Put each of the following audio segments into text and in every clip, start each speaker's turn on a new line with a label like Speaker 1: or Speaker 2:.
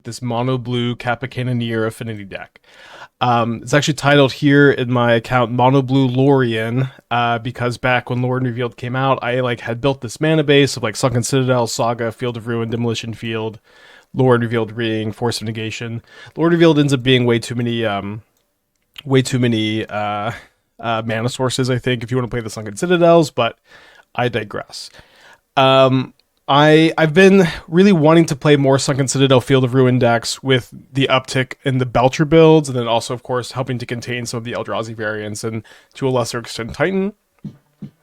Speaker 1: this mono blue Kappa Cannoneer affinity deck. It's actually titled here in my account Mono Blue Lorien, because back when Lore and Revealed came out, I like had built this mana base of like Sunken Citadel, Saga, Field of Ruin, Demolition Field, Lore and Revealed Ring, Force of Negation. Lore and Revealed ends up being way too many mana sources, I think, if you want to play the Sunken Citadels, but I digress. I've been really wanting to play more Sunken Citadel Field of Ruin decks with the uptick in the Belcher builds, and then also, of course, helping to contain some of the Eldrazi variants, and to a lesser extent, Titan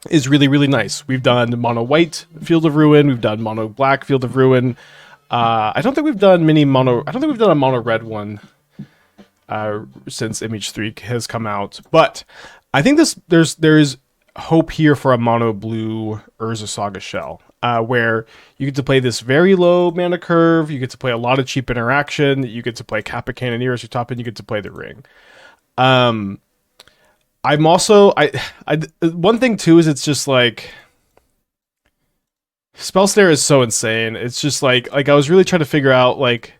Speaker 1: is really, really nice. We've done Mono White Field of Ruin, we've done Mono Black Field of Ruin. I don't think we've done a Mono Red one since Image 3 has come out, but I think there's hope here for a Mono Blue Urza Saga shell. Where you get to play this very low mana curve, you get to play a lot of cheap interaction, you get to play Kappa Cannoneer as your top end, you get to play the ring. I'm also one thing too is it's just like Spell Snare is so insane. It's just like I was really trying to figure out like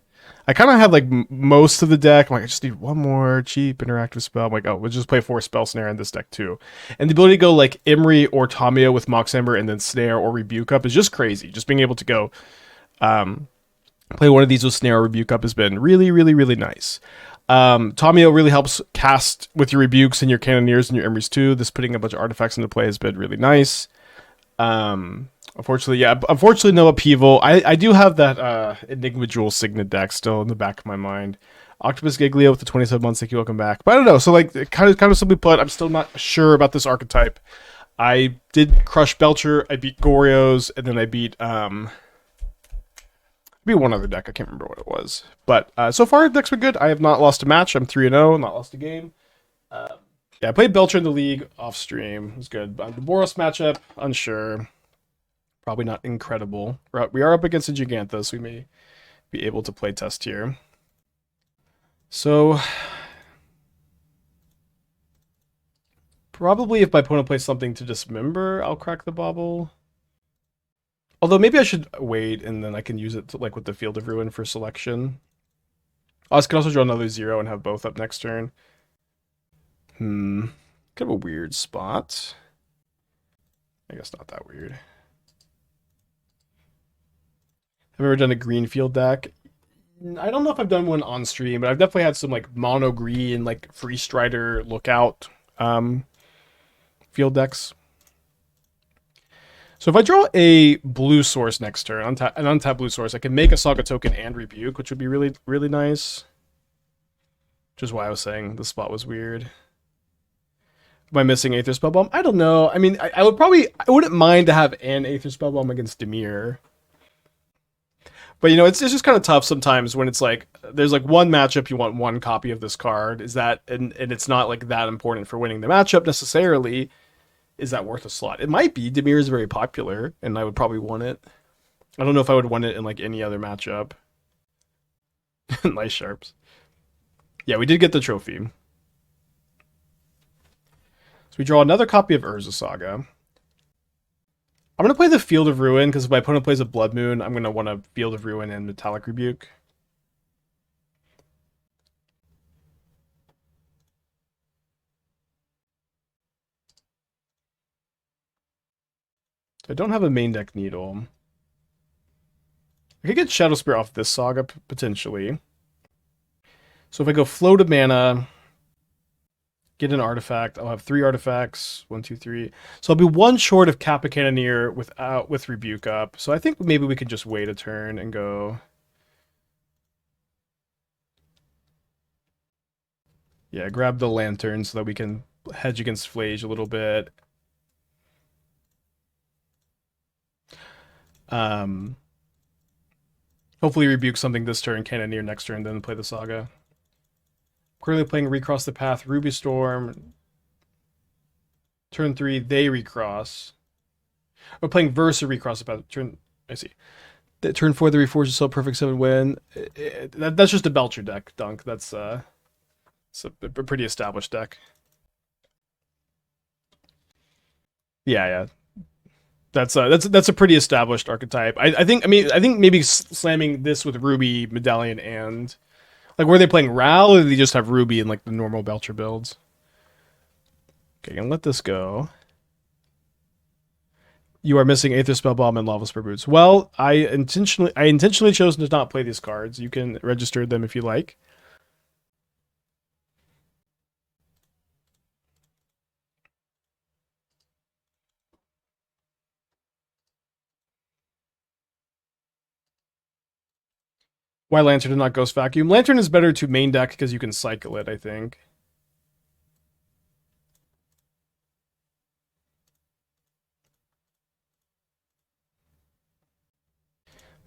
Speaker 1: I kind of have like most of the deck. I'm like, I just need one more cheap interactive spell. I'm like, oh, we'll just play 4 Spell Snare in this deck too. And the ability to go like Emry or Tamiyo with Mox Amber and then Snare or Rebuke up is just crazy. Just being able to go play one of these with Snare or Rebuke up has been really, really, really nice. Tamiyo really helps cast with your Rebukes and your Cannoneers and your Emrys too. This putting a bunch of artifacts into play has been really nice. Unfortunately, no upheaval. I do have that Enigma Jewel Signet deck still in the back of my mind. Octopus Giglio with the 27 months, thank you, welcome back. But I don't know, so like, kind of simply put, I'm still not sure about this archetype. I did crush Belcher, I beat Goryo's, and then I beat one other deck, I can't remember what it was. But so far, the deck's been good. I have not lost a match, I'm 3-0, not lost a game. Yeah, I played Belcher in the league off stream, it was good. The Boros matchup, unsure. Probably not incredible. We are up against a Gigantha, so we may be able to play test here. So, probably if my opponent plays something to Dismember, I'll crack the Bauble. Although maybe I should wait, and then I can use it to, like with the Field of Ruin for selection. I can also draw another 0 and have both up next turn. Kind of a weird spot. I guess not that weird. I've ever done a green field deck. I don't know if I've done one on stream, but I've definitely had some like mono green, like Free Strider Lookout field decks. So if I draw a blue source next turn, an untapped blue source, I can make a Saga token and Rebuke, which would be really, really nice. Which is why I was saying the spot was weird. Am I missing Aether Spellbomb? I don't know. I mean, I wouldn't mind to have an Aether Spellbomb against Dimir. But, you know, it's just kind of tough sometimes when it's like, there's like one matchup, you want one copy of this card. Is that, and it's not like that important for winning the matchup necessarily. Is that worth a slot? It might be. Dimir is very popular, and I would probably want it. I don't know if I would want it in like any other matchup. Nice sharps. Yeah, we did get the trophy. So we draw another copy of Urza Saga. I'm going to play the Field of Ruin, because if my opponent plays a Blood Moon, I'm going to want a Field of Ruin and Metallic Rebuke. I don't have a main deck Needle. I could get Shadowspear off this Saga, potentially. So if I go flow to mana, get an artifact, I'll have 3 artifacts. 1, 2, 3. So I'll be 1 short of Kappa Cannoneer with Rebuke up. So I think maybe we can just wait a turn and go. Yeah, grab the Lantern so that we can hedge against Flage a little bit. Hopefully Rebuke something this turn, Cannoneer next turn, then play the Saga. Currently playing Recross the Path, Ruby Storm. Turn 3, they recross. We're playing Versa Recross the Path. I see. Turn 4, they reforge the Soul Perfect 7 win. That's just a Belcher deck, Dunk. That's it's a pretty established deck. Yeah. That's a pretty established archetype. I think maybe slamming this with Ruby, Medallion, and like were they playing Ral or did they just have Ruby in like the normal Belcher builds? Okay, gonna let this go. You are missing Aether Spellbomb and Lava Spur Boots. Well, I intentionally chose to not play these cards. You can register them if you like. Why Lantern and not Ghost Vacuum? Lantern is better to main deck because you can cycle it, I think.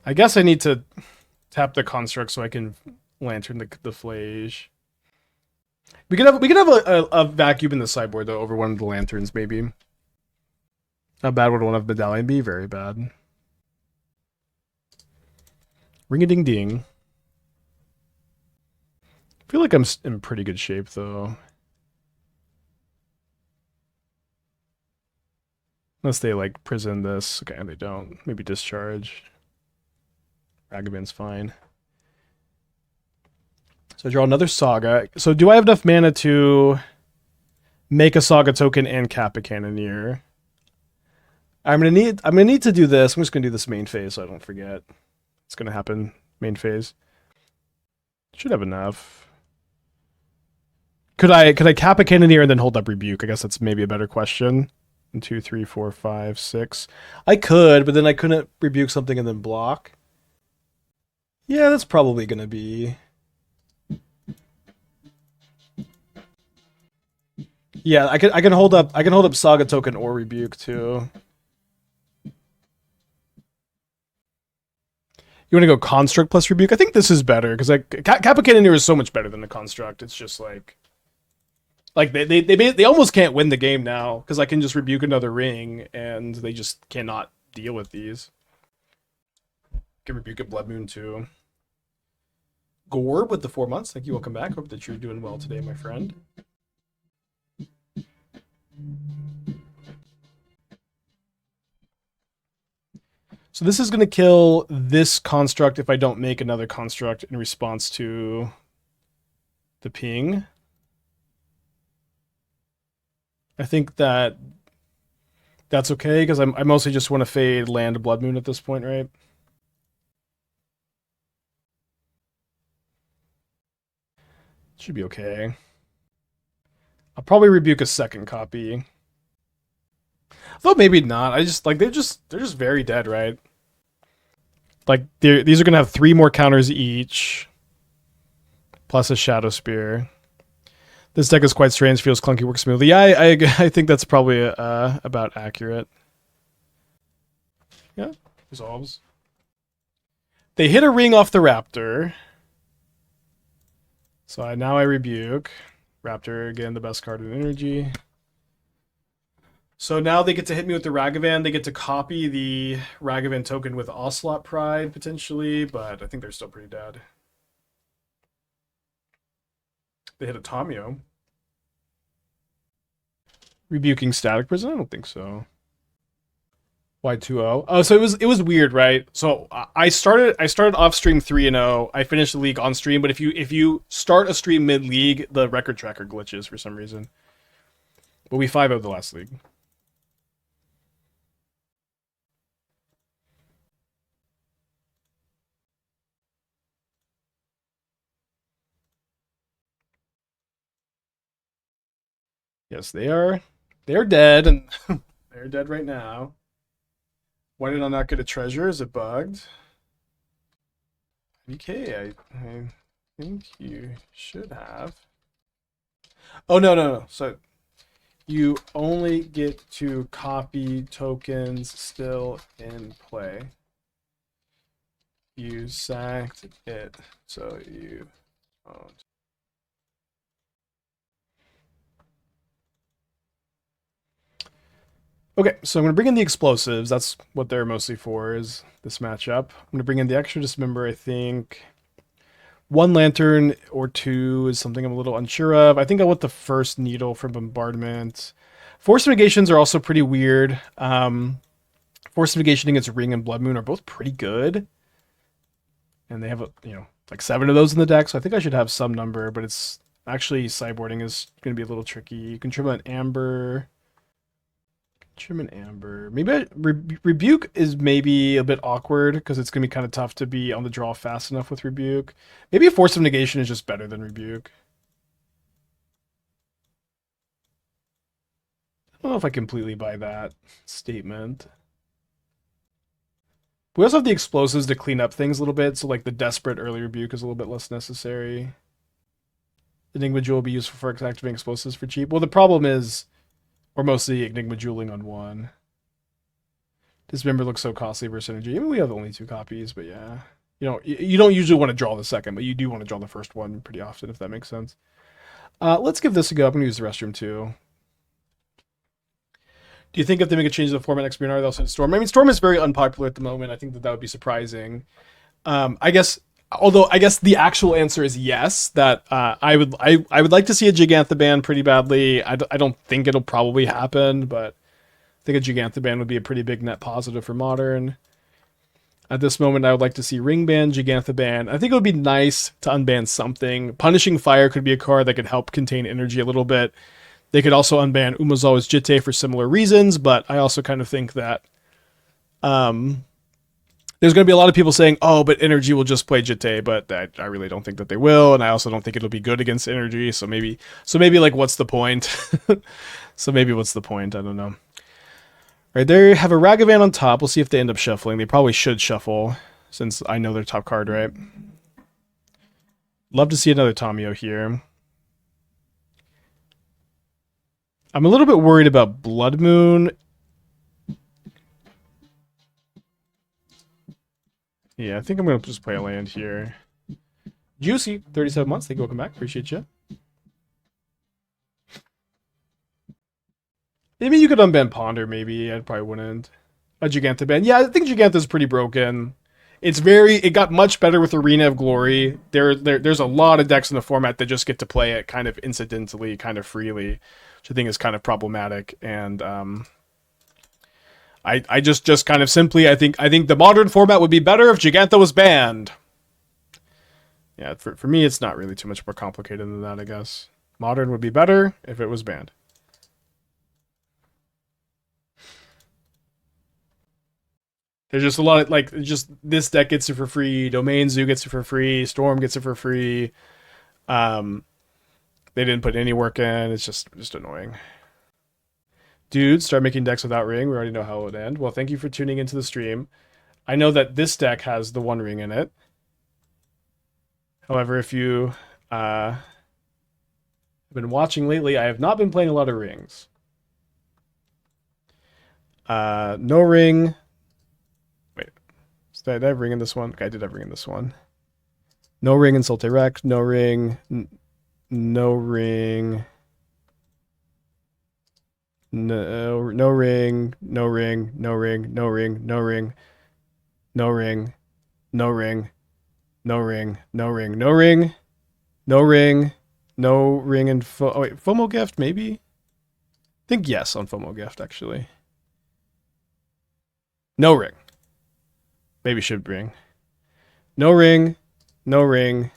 Speaker 1: I guess I need to tap the construct so I can Lantern the Flage. We could have a vacuum in the sideboard though over one of the lanterns maybe. How bad would one of Medallion be? Very bad. Ring a ding ding. I feel like I'm in pretty good shape though. Unless they like prison this. Okay, they don't. Maybe discharge. Ragavan's fine. So I draw another Saga. So do I have enough mana to make a Saga token and Kappa Cannoneer? I'm gonna need to do this. I'm just gonna do this main phase so I don't forget. It's gonna happen main phase. Should have enough. Could I Kappa Cannoneer and then hold up Rebuke? I guess that's maybe a better question. 1, 2, 3, 4, 5, 6. I could, but then I couldn't Rebuke something and then block. Yeah, that's probably gonna be. Yeah, I can hold up Saga token or Rebuke too. You want to go Construct plus Rebuke? I think this is better because like Kappa Cannoneer is so much better than the Construct. It's just like they almost can't win the game now because I can just Rebuke another ring and they just cannot deal with these. Can Rebuke a Blood Moon too. Gorb with the 4 months. Thank you. Welcome back. Hope that you're doing well today, my friend. So this is going to kill this construct if I don't make another construct in response to the ping. I think that's okay because I mostly just want to fade land Blood Moon at this point, right? Should be okay. I'll probably Rebuke a second copy. Though maybe not. I just like they're just very dead, right? Like these are gonna have 3 more counters each, plus a Shadowspear. This deck is quite strange. Feels clunky, works smoothly. Yeah, I think that's probably about accurate. Yeah, resolves. They hit a ring off the Raptor. So now I Rebuke. Raptor, again, the best card in energy. So now they get to hit me with the Ragavan. They get to copy the Ragavan token with Ocelot Pride, potentially, but I think they're still pretty dead. They hit a Tamiyo. Rebuking Static Prison? I don't think so. Y2O. Oh, so it was weird, right? So I started off stream 3-0. I finished the league on stream, but if you start a stream mid league, the record tracker glitches for some reason. But we 5-0'd the last league. Yes, they are dead, and they're dead right now. Why did I not get a treasure? Is it bugged? Okay, I think you should have. Oh, no. So you only get to copy tokens still in play. You sacked it, so you won't. Okay, so I'm going to bring in the explosives. That's what they're mostly for, is this matchup. I'm going to bring in the extra Dismember, I think. 1 lantern or 2 is something I'm a little unsure of. I think I want the first needle from Bombardment. Force of Negations are also pretty weird. Force of Negation against Ring and Blood Moon are both pretty good. And they have, like 7 of those in the deck, so I think I should have some number, but it's actually sideboarding is going to be a little tricky. You can trim an Amber. Maybe Rebuke is maybe a bit awkward because it's going to be kind of tough to be on the draw fast enough with Rebuke. Maybe a Force of Negation is just better than Rebuke. I don't know if I completely buy that statement. We also have the explosives to clean up things a little bit, so like the desperate early Rebuke is a little bit less necessary. Enigma Jewel will be useful for activating explosives for cheap. Well, the problem is we're mostly Enigma Jeweling on 1. Dismember looks so costly versus energy. I mean, we have only 2 copies, but yeah. You don't usually want to draw the second, but you do want to draw the first one pretty often, if that makes sense. Let's give this a go. I'm going to use the restroom too. Do you think if they make a change to the format next Bernard, they'll send Storm? I mean, Storm is very unpopular at the moment. I think that would be surprising. I guess the actual answer is yes. That I would like to see a Gigantha ban pretty badly. I don't think it'll probably happen, but I think a Gigantha ban would be a pretty big net positive for Modern. At this moment, I would like to see Ring ban, Gigantha ban. I think it would be nice to unban something. Punishing Fire could be a card that could help contain energy a little bit. They could also unban Umezawa's Jitte for similar reasons, but I also kind of think that there's going to be a lot of people saying, oh, but energy will just play Jitte, but I really don't think that they will, and I also don't think it'll be good against energy, so maybe like, what's the point? So maybe what's the point? I don't know. All right, they have a Ragavan on top. We'll see if they end up shuffling. They probably should shuffle, since I know their top card, right? Love to see another Tamiyo here. I'm a little bit worried about Blood Moon. Yeah, I think I'm going to just play a land here. Juicy, 37 months. Thank you. Welcome back. Appreciate you. Maybe you could unban Ponder, maybe. I probably wouldn't. A Gigantha ban. Yeah, I think Gigantha's pretty broken. It got much better with Arena of Glory. There's a lot of decks in the format that just get to play it kind of incidentally, kind of freely, which I think is kind of problematic. And I just kind of simply I think the Modern format would be better if Gigantha was banned. Yeah, for me it's not really too much more complicated than that, I guess. Modern would be better if it was banned. There's just a lot of, like, just this deck gets it for free, Domain Zoo gets it for free, Storm gets it for free. They didn't put any work in. It's just annoying. Dude, start making decks without ring. We already know how it would end. Well, thank you for tuning into the stream. I know that this deck has the 1 ring in it. However, if you have been watching lately, I have not been playing a lot of rings. No ring. Wait, did I have ring in this one? Okay, I did have ring in this one. No ring in Solte Rex. No ring. No ring. No ring. No ring. No ring. No ring. No ring. No ring. No ring. No ring. No ring. No ring. No ring. No ring and oh wait, FOMO gift maybe? I think yes on FOMO gift actually. No ring. Maybe should ring. No ring. No ring.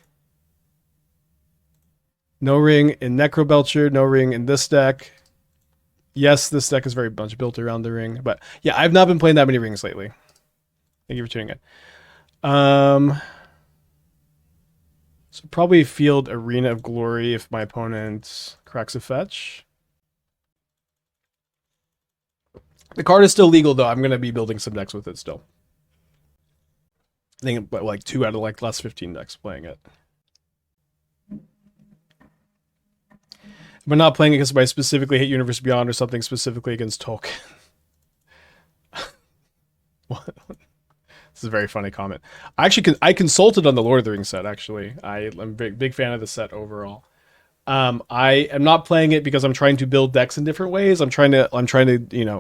Speaker 1: No ring in Necrobelcher. No ring in this deck. Yes, this deck is very much built around the ring. But yeah, I've not been playing that many rings lately. Thank you for tuning in. So probably field Arena of Glory if my opponent cracks a fetch. The card is still legal though. I'm going to be building some decks with it still. I think like 2 out of like last 15 decks playing it. If I'm not playing against somebody specifically hate Universe Beyond or something specifically against Tolkien. What? This is a very funny comment. I consulted on the Lord of the Rings set, actually. I'm a big fan of the set overall. I am not playing it because I'm trying to build decks in different ways. I'm trying to,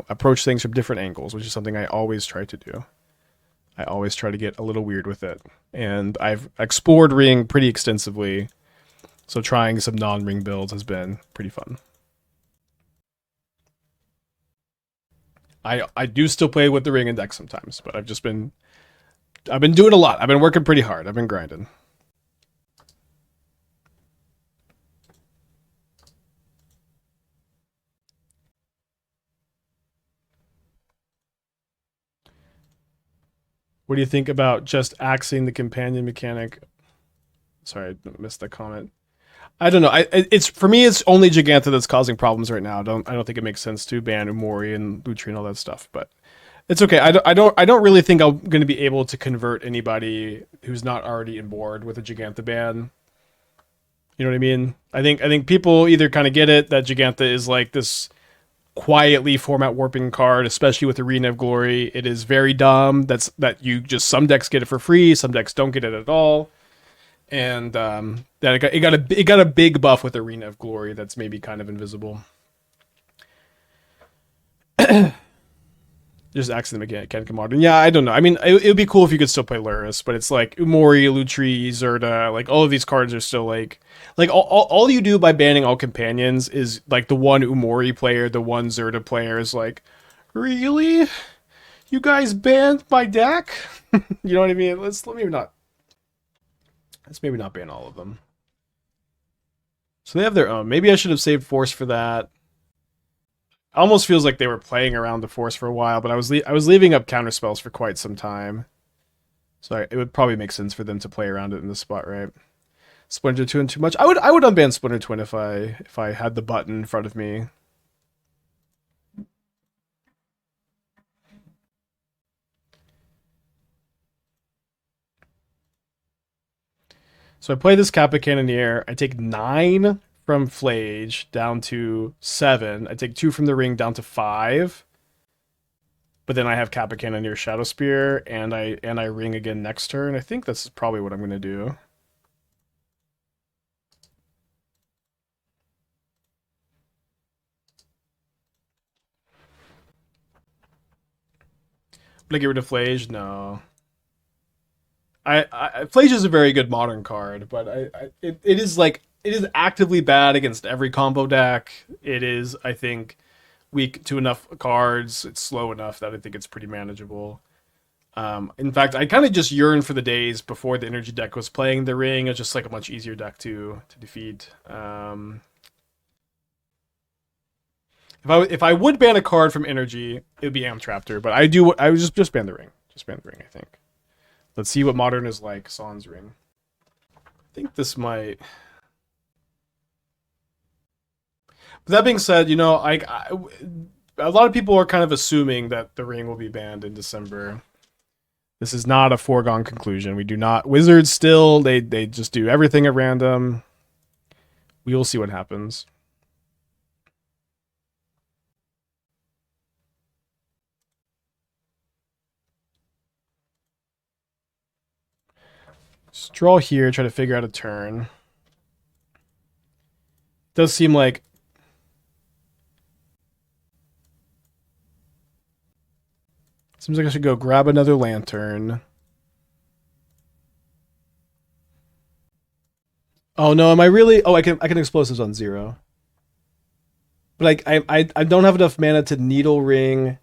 Speaker 1: approach things from different angles, which is something I always try to do. I always try to get a little weird with it. And I've explored Ring pretty extensively, so trying some non-Ring builds has been pretty fun. I do still play with the ring and deck sometimes, but I've been doing a lot. I've been working pretty hard. I've been grinding. What do you think about just axing the companion mechanic? Sorry, I missed that comment. I don't know. It's for me. It's only Giganta that's causing problems right now. I don't think it makes sense to ban Umori and Lutri and all that stuff. But it's okay. I don't really think I'm going to be able to convert anybody who's not already in board with a Giganta ban. You know what I mean? I think people either kind of get it that Giganta is like this quietly format warping card, especially with Arena of Glory. It is very dumb. That you just some decks get it for free, some decks don't get it at all. And that it got a big buff with Arena of Glory that's maybe kind of invisible. Just accident mechanic modern. Yeah, I don't know. I mean, it would be cool if you could still play Lurrus, but it's like Umori, Lutri, Zerda, like all of these cards are still like all you do by banning all companions is like the one Umori player, the one Zerda player is like, really? You guys banned my deck? You know what I mean? Let's maybe not ban all of them. So they have their own. Maybe I should have saved Force for that. Almost feels like they were playing around the Force for a while, but I was leaving up counter spells for quite some time. So it would probably make sense for them to play around it in this spot, right? Splinter Twin too much. I would unban Splinter Twin if I had the button in front of me. So I play this Kappa Cannoneer. I take 9 from Flage down to 7. I take 2 from the ring down to 5. But then I have Kappa Cannoneer Shadowspear, and I ring again next turn. I think that's probably what I'm going to do. Would I get rid of Flage? No. Flage is a very good modern card, but it is like it is actively bad against every combo deck. It is, I think, weak to enough cards. It's slow enough that I think it's pretty manageable. In fact, I kind of just yearn for the days before the energy deck was playing the ring. It's just like a much easier deck to defeat. If I would ban a card from energy, it would be Amtraptor, but I would just ban the ring. Just ban the ring, I think. Let's see what modern is like. Sans ring. I think this might. But that being said, you know, a lot of people are kind of assuming that the ring will be banned in December. This is not a foregone conclusion. We do not. Wizards still, they just do everything at random. We will see what happens. Just draw here, try to figure out a turn. Does seem like seems like I should go grab another lantern. Oh no, am I really? Oh, I can explosives on 0. But like I don't have enough mana to needle ring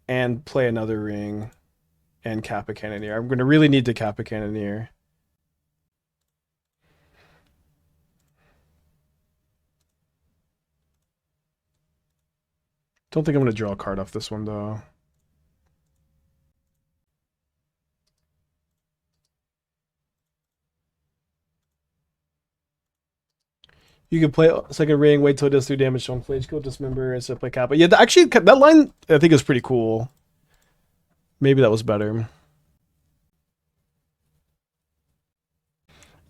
Speaker 1: and play another ring and Kappa Cannoneer. I'm gonna really need to Kappa Cannoneer. Don't think I'm gonna draw a card off this one though. You can play second ring, wait till it does 3 damage on Flage, kill Dismember, and so play Kappa. Yeah, actually, that line I think is pretty cool. Maybe that was better.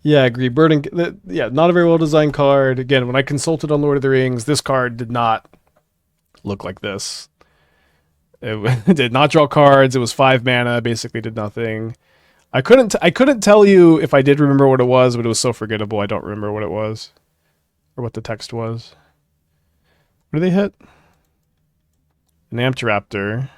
Speaker 1: Yeah, I agree. Burden, yeah, not a very well designed card. Again, when I consulted on Lord of the Rings, this card did not look like this. It did not draw cards. It was 5 mana, basically did nothing. I couldn't tell you if I did remember what it was, but it was so forgettable. I don't remember what it was or what the text was. What did they hit? An Amtraptor.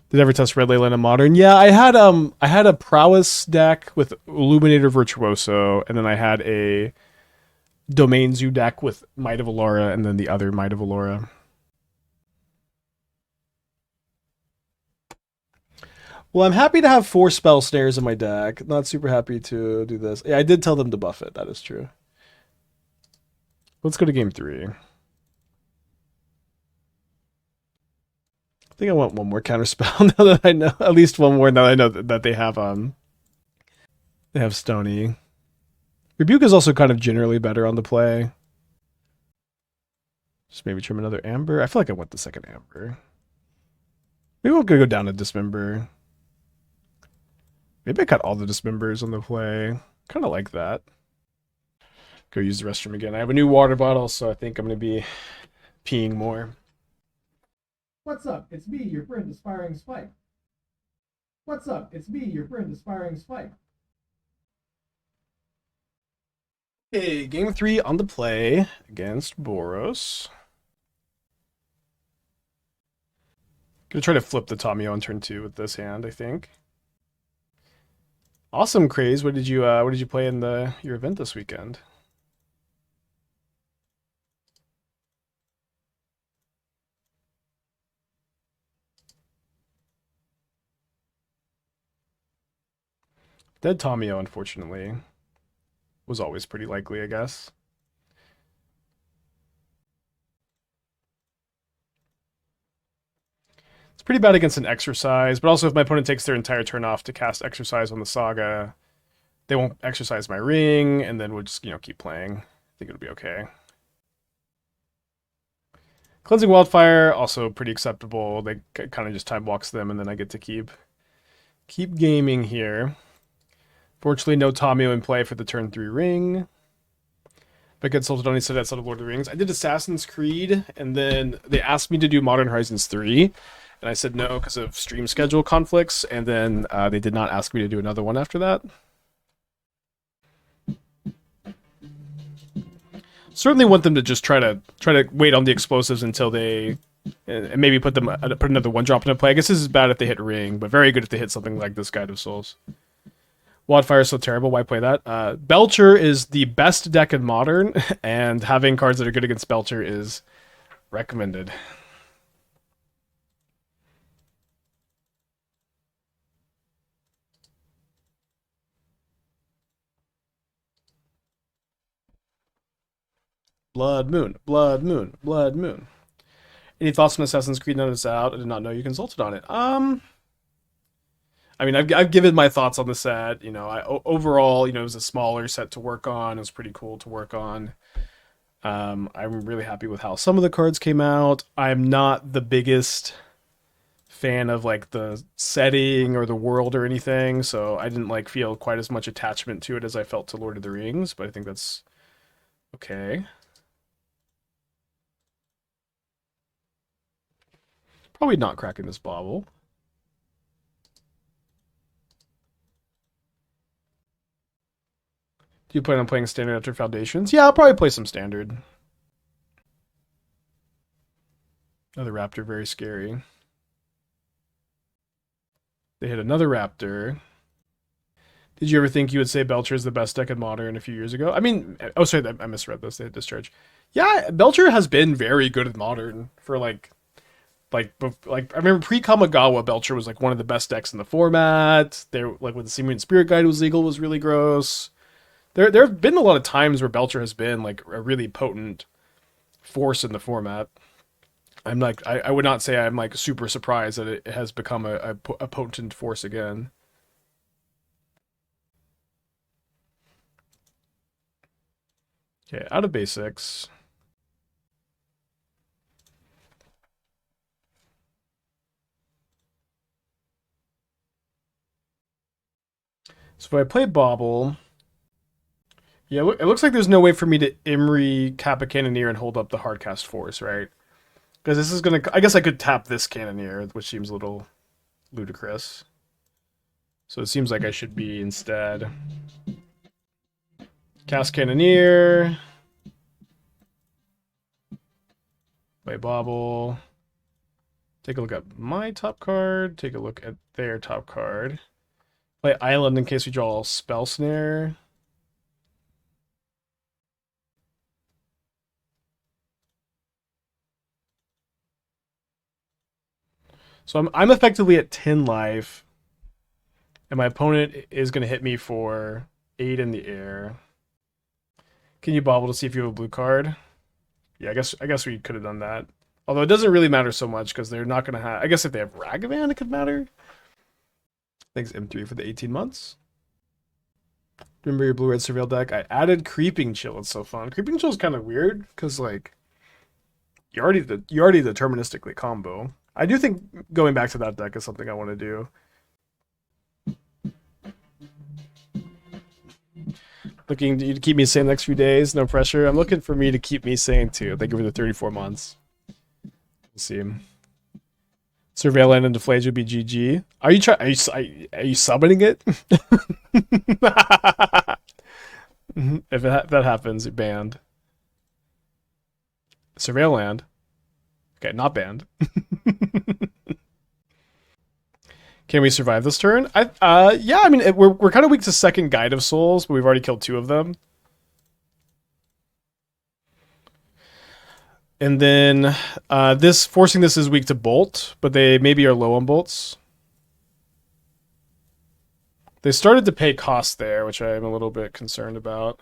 Speaker 1: Did ever test Red Leyland in Modern? Yeah, I had a Prowess deck with Illuminator Virtuoso, and then I had a Domain Zoo deck with Might of Allura, and then the other Might of Allura. Well, I'm happy to have 4 Spell Snares in my deck. Not super happy to do this. Yeah, I did tell them to buff it. That is true. Let's go to game 3. I think I want one more counter spell now that I know. At least one more now that I know that they have Stony. Rebuke is also kind of generally better on the play. Just maybe trim another Amber. I feel like I want the second Amber. Maybe we'll go down to Dismember. Maybe I cut all the Dismembers on the play. Kind of like that. Go use the restroom again. I have a new water bottle, so I think I'm going to be peeing more.
Speaker 2: What's up? It's me, your friend, Aspiring Spike. What's up? It's me, your friend, Aspiring Spike.
Speaker 1: Hey, game 3 on the play against Boros. Gonna try to flip the Tamiyo on turn 2 with this hand, I think. Awesome, Craze. What did you play in your event this weekend? Dead Tamiyo, unfortunately, was always pretty likely, I guess. It's pretty bad against an Exercise, but also if my opponent takes their entire turn off to cast Exercise on the Saga, they won't exercise my ring, and then we'll just, keep playing. I think it'll be okay. Cleansing Wildfire, also pretty acceptable. They kind of just time walks them, and then I get to keep gaming here. Fortunately, no Tamiyo in play for the turn 3 ring. But consulted only said outside of Lord of the Rings. I did Assassin's Creed, and then they asked me to do Modern Horizons 3, and I said no because of stream schedule conflicts, and then they did not ask me to do another one after that. Certainly want them to just try to wait on the explosives until they and maybe put another 1-drop into play. I guess this is bad if they hit ring, but very good if they hit something like this Guide of Souls. Wildfire is so terrible. Why play that? Belcher is the best deck in Modern, and having cards that are good against Belcher is recommended. Blood Moon, Blood Moon, Blood Moon. Any thoughts on Assassin's Creed? None of it's out. I did not know you consulted on it. I mean, I've given my thoughts on the set. Overall, it was a smaller set to work on. It was pretty cool to work on. I'm really happy with how some of the cards came out. I'm not the biggest fan of like the setting or the world or anything, so I didn't feel quite as much attachment to it as I felt to Lord of the Rings, but I think that's okay. Probably not cracking this Bauble. Do you plan on playing Standard after Foundations? Yeah, I'll probably play some Standard. Another Raptor, very scary. They hit another Raptor. Did you ever think you would say Belcher is the best deck in Modern a few years ago? I mean, oh, sorry, I misread this. They had Discharge. Yeah, Belcher has been very good at Modern for like I remember pre-Kamigawa, Belcher was one of the best decks in the format. There, with the Simeon Spirit Guide was legal, was really gross. There have been a lot of times where Belcher has been a really potent force in the format. I would not say I'm super surprised that it has become a potent force again. Okay, out of basics. So if I play Bauble, yeah, it looks like there's no way for me to Emry Kappa Cannoneer and hold up the hardcast force, right? Because this is gonna. I guess I could tap this Cannoneer, which seems a little ludicrous. So it seems like I should be instead cast Cannoneer, play Bauble, take a look at my top card, take a look at their top card, play Island in case we draw Spell Snare. So I'm effectively at 10 life. And my opponent is going to hit me for 8 in the air. Can you bobble to see if you have a blue card? Yeah, I guess we could have done that. Although it doesn't really matter so much because they're not going to have... I guess if they have Ragavan, it could matter. Thanks, M3, for the 18 months. Remember your blue-red surveil deck? I added Creeping Chill. It's so fun. Creeping Chill is kind of weird because, like, you already deterministically combo. I do think going back to that deck is something I want to do. Looking to keep me sane the next few days, no pressure. I'm looking for me to keep me sane too. Thank you for the 34 months. We'll see. Surveil Land and Deflage would be GG. Are you summoning it? If that happens, you're banned. Surveil Land. Okay, not banned. Can we survive this turn? Yeah, I mean, we're kind of weak to second Guide of Souls, but we've already killed 2 of them. And then forcing this is weak to Bolt, but they maybe are low on bolts. They started to pay cost there, which I'm a little bit concerned about.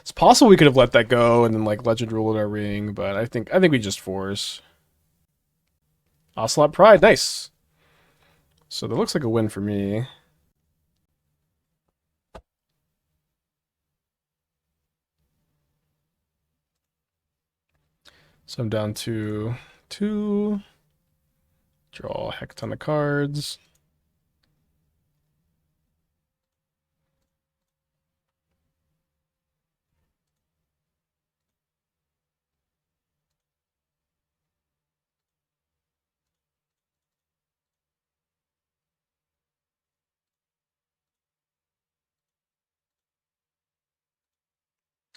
Speaker 1: It's possible we could have let that go and then like Legend Rule in our ring, but I think we just force. Ocelot Pride, nice. So that looks like a win for me. So I'm down to 2. Draw a heck ton of cards.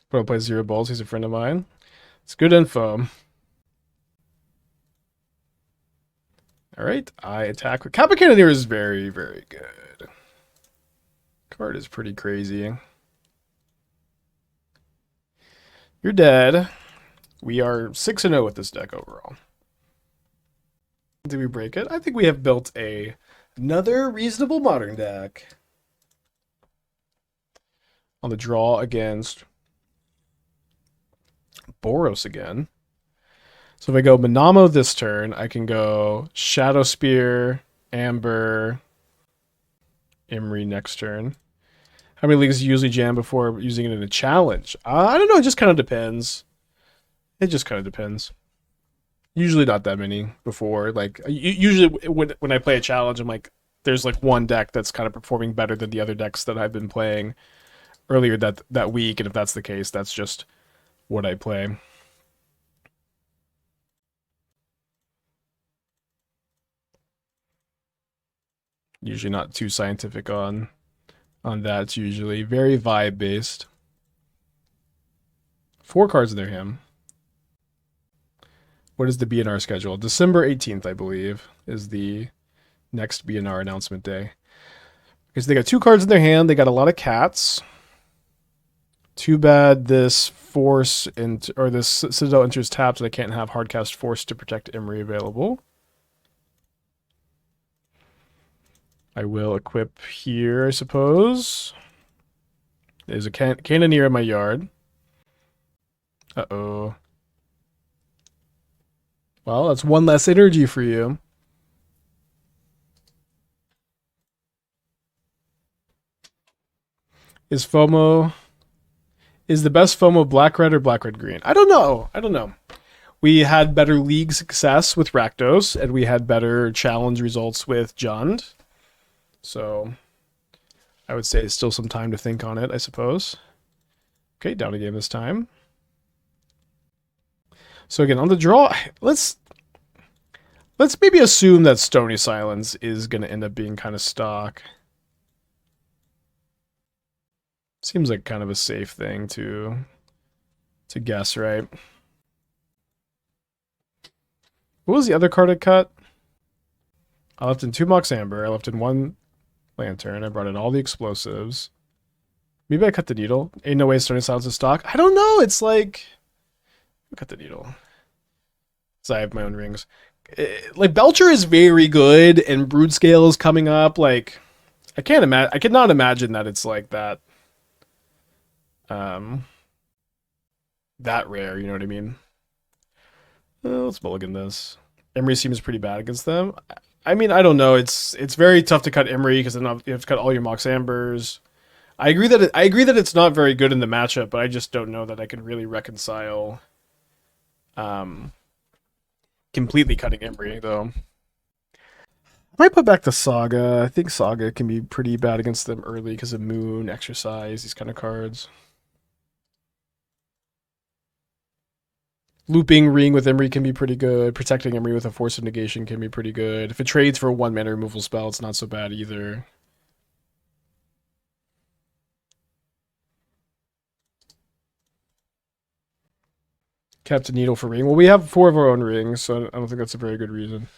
Speaker 1: Pro plays 0 balls. He's a friend of mine. It's good info. All right, I attack with Kappa Cannoneer is very, very good. Card is pretty crazy. You're dead. We are 6-0 with this deck overall. Did we break it? I think we have built another reasonable modern deck. On the draw against Boros again. So if I go Minamo this turn, I can go Shadowspear, Amber, Emry next turn. How many leagues do you usually jam before using it in a challenge? I don't know. It just kind of depends. It just kind of depends. Usually not that many before. Like usually when I play a challenge, I'm like, there's like one deck that's kind of performing better than the other decks that I've been playing earlier that week. And if that's the case, that's just what I play. Usually not too scientific on that. It's usually very vibe based. 4 cards in their hand. What is the BNR schedule? December 18th, I believe, is the next BNR announcement day. Because they got 2 cards in their hand. They got a lot of cats. Too bad this Force or this Citadel enters tapped, and I can't have hardcast Force to protect Emry available. I will equip here, I suppose. There's a Cannoneer in my yard. Uh-oh. Well, that's 1 less energy for you. Is the best FOMO black-red or black-red-green? I don't know. We had better league success with Rakdos, and we had better challenge results with Jund. So I would say still some time to think on it, I suppose. Okay, down a game this time. So again, on the draw, let's maybe assume that Stony Silence is going to end up being kind of stock. Seems like kind of a safe thing to guess, right? What was the other card I cut? I left in 2 Mox Amber. I left in 1 Lantern. I brought in all the explosives. Maybe I cut the needle. Ain't no way Stony Silence is stock. I don't know. It's like... I cut the needle. So I have my own rings. like Belcher is very good, and Brood Scale is coming up. Like, I can't imagine. I cannot imagine that it's like that. Um, that rare. You know what I mean? Let's mulligan this. Emry seems pretty bad against them. I mean, I don't know. It's very tough to cut Emry because then you have to cut all your Mox Ambers. I agree that it's not very good in the matchup, but I just don't know that I can really reconcile completely cutting Emry though. I might put back the Saga. I think Saga can be pretty bad against them early because of Moon, Exercise, these kind of cards. Looping Ring with Emry can be pretty good. Protecting Emry with a Force of Negation can be pretty good. If it trades for a 1-mana removal spell, it's not so bad either. Kept a Needle for Ring. Well, we have 4 of our own rings, so I don't think that's a very good reason.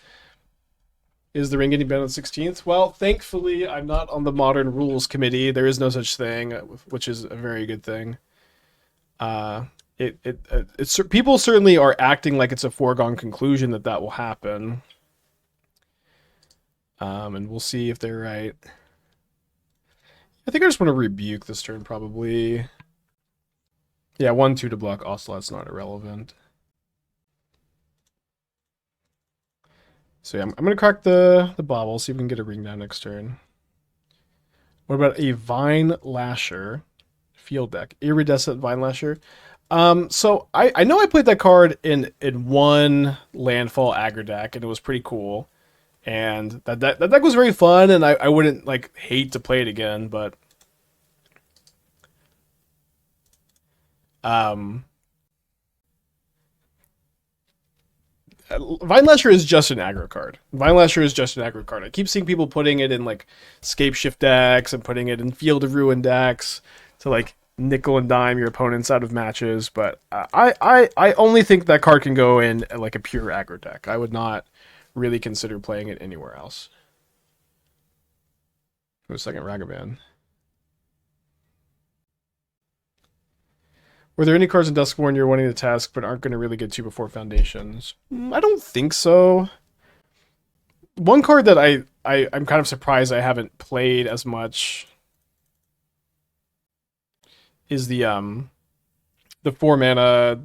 Speaker 1: Is the ring getting banned on the 16th? Well, thankfully, I'm not on the Modern Rules Committee. There is no such thing, which is a very good thing. People certainly are acting like it's a foregone conclusion that that will happen. And we'll see if they're right. I think I just want to rebuke this turn, probably. Yeah, 1/2 to block Ocelot's not irrelevant. So yeah, I'm going to crack the Bauble, see if we can get a ring down next turn. What about a Vine Lasher field deck? Iridescent Vine Lasher. So I know I played that card in one landfall aggro deck, and it was pretty cool. And that deck was very fun, and I wouldn't like hate to play it again, but Vine Lasher is just an aggro card. Vine Lasher is just an aggro card. I keep seeing people putting it in like Scape Shift decks and putting it in Field of Ruin decks to like nickel and dime your opponents out of matches, but I only think that card can go in like a pure aggro deck. I would not really consider playing it anywhere else. For a second, Ragavan. Were there any cards in Duskborn you're wanting to task but aren't going to really get to before Foundations? I don't think so. One card that I'm kind of surprised I haven't played as much is the 4-mana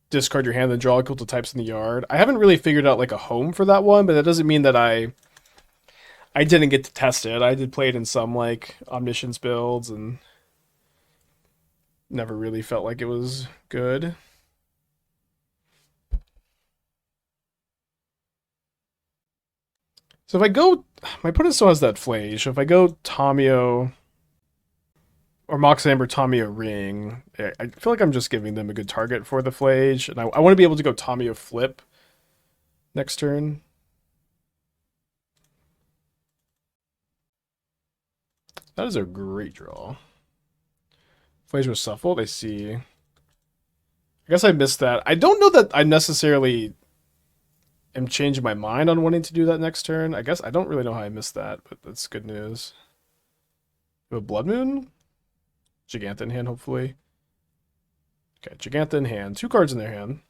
Speaker 1: discard your hand and draw equal to types in the yard. I haven't really figured out like a home for that one, but that doesn't mean that I didn't get to test it. I did play it in some like Omniscience builds and never really felt like it was good. So if I go, my opponent still has that Flage. So if I go Tamiyo or Mox Amber, Tamiyo Ring, I feel like I'm just giving them a good target for the Flage. And I want to be able to go Tamiyo Flip next turn. That is a great draw. Flage was shuffled, I see. I guess I missed that. I don't know that I necessarily am changing my mind on wanting to do that next turn. I guess I don't really know how I missed that, but that's good news. We have a Blood Moon? Giganta in hand, hopefully. Okay, Giganta in hand. 2 cards in their hand.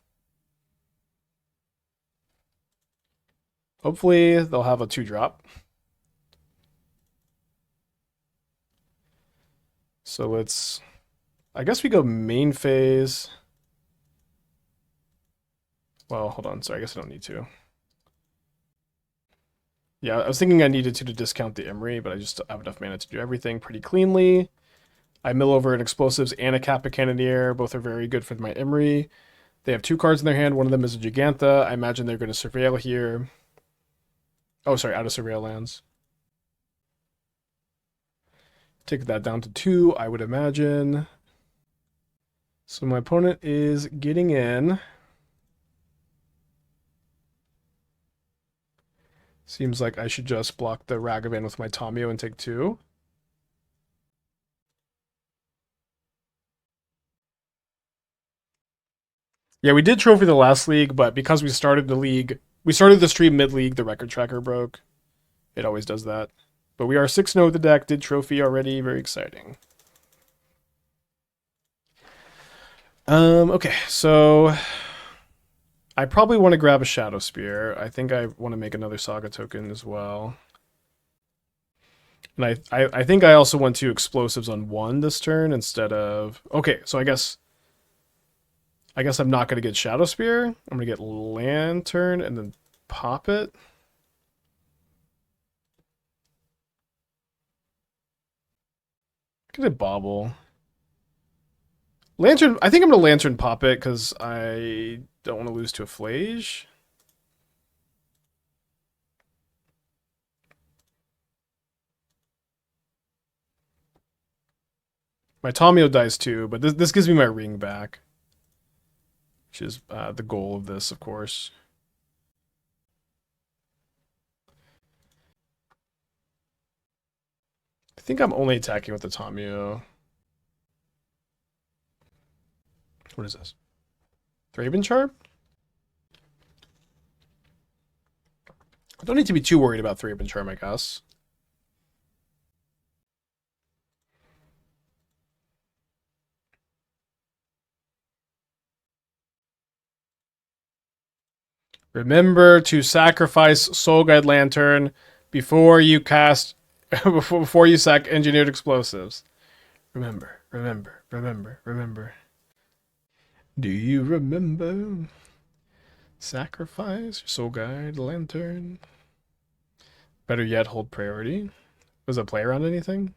Speaker 1: Hopefully they'll have a 2-drop. So let's... I guess we go main phase. Well, hold on. Sorry, I guess I don't need to. Yeah, I was thinking I needed to discount the Emry, but I just have enough mana to do everything pretty cleanly. I mill over an Explosives and a Kappa Cannoneer. Both are very good for my Emry. They have 2 cards in their hand. One of them is a Giganta. I imagine they're going to Surveil here. Oh, sorry, out of Surveil lands. Take that down to 2, I would imagine. So my opponent is getting in. Seems like I should just block the Ragavan with my Tamiyo and take 2. Yeah, we did trophy the last league, but because we started the stream mid-league, the record tracker broke. It always does that. But we are 6-0 with the deck, did trophy already, very exciting. Okay, so I probably want to grab a Shadowspear. I think I want to make another Saga token as well. And I think I also want 2 explosives on 1 this turn instead of... Okay, so I guess I'm not going to get Shadowspear. I'm going to get Lantern and then pop it. Look at it Bauble. Lantern, I think I'm going to Lantern pop it because I don't want to lose to a Flage. My Tamiyo dies too, but this gives me my ring back. Which is the goal of this, of course. I think I'm only attacking with the Tamiyo. What is this? Thraben Charm? I don't need to be too worried about Thraben Charm, I guess. Remember to sacrifice Soul Guide Lantern before you cast, before you sack Engineered Explosives. Remember, remember, remember, remember. Do you remember? Sacrifice your Soul Guide Lantern. Better yet, hold priority. Was it play around anything?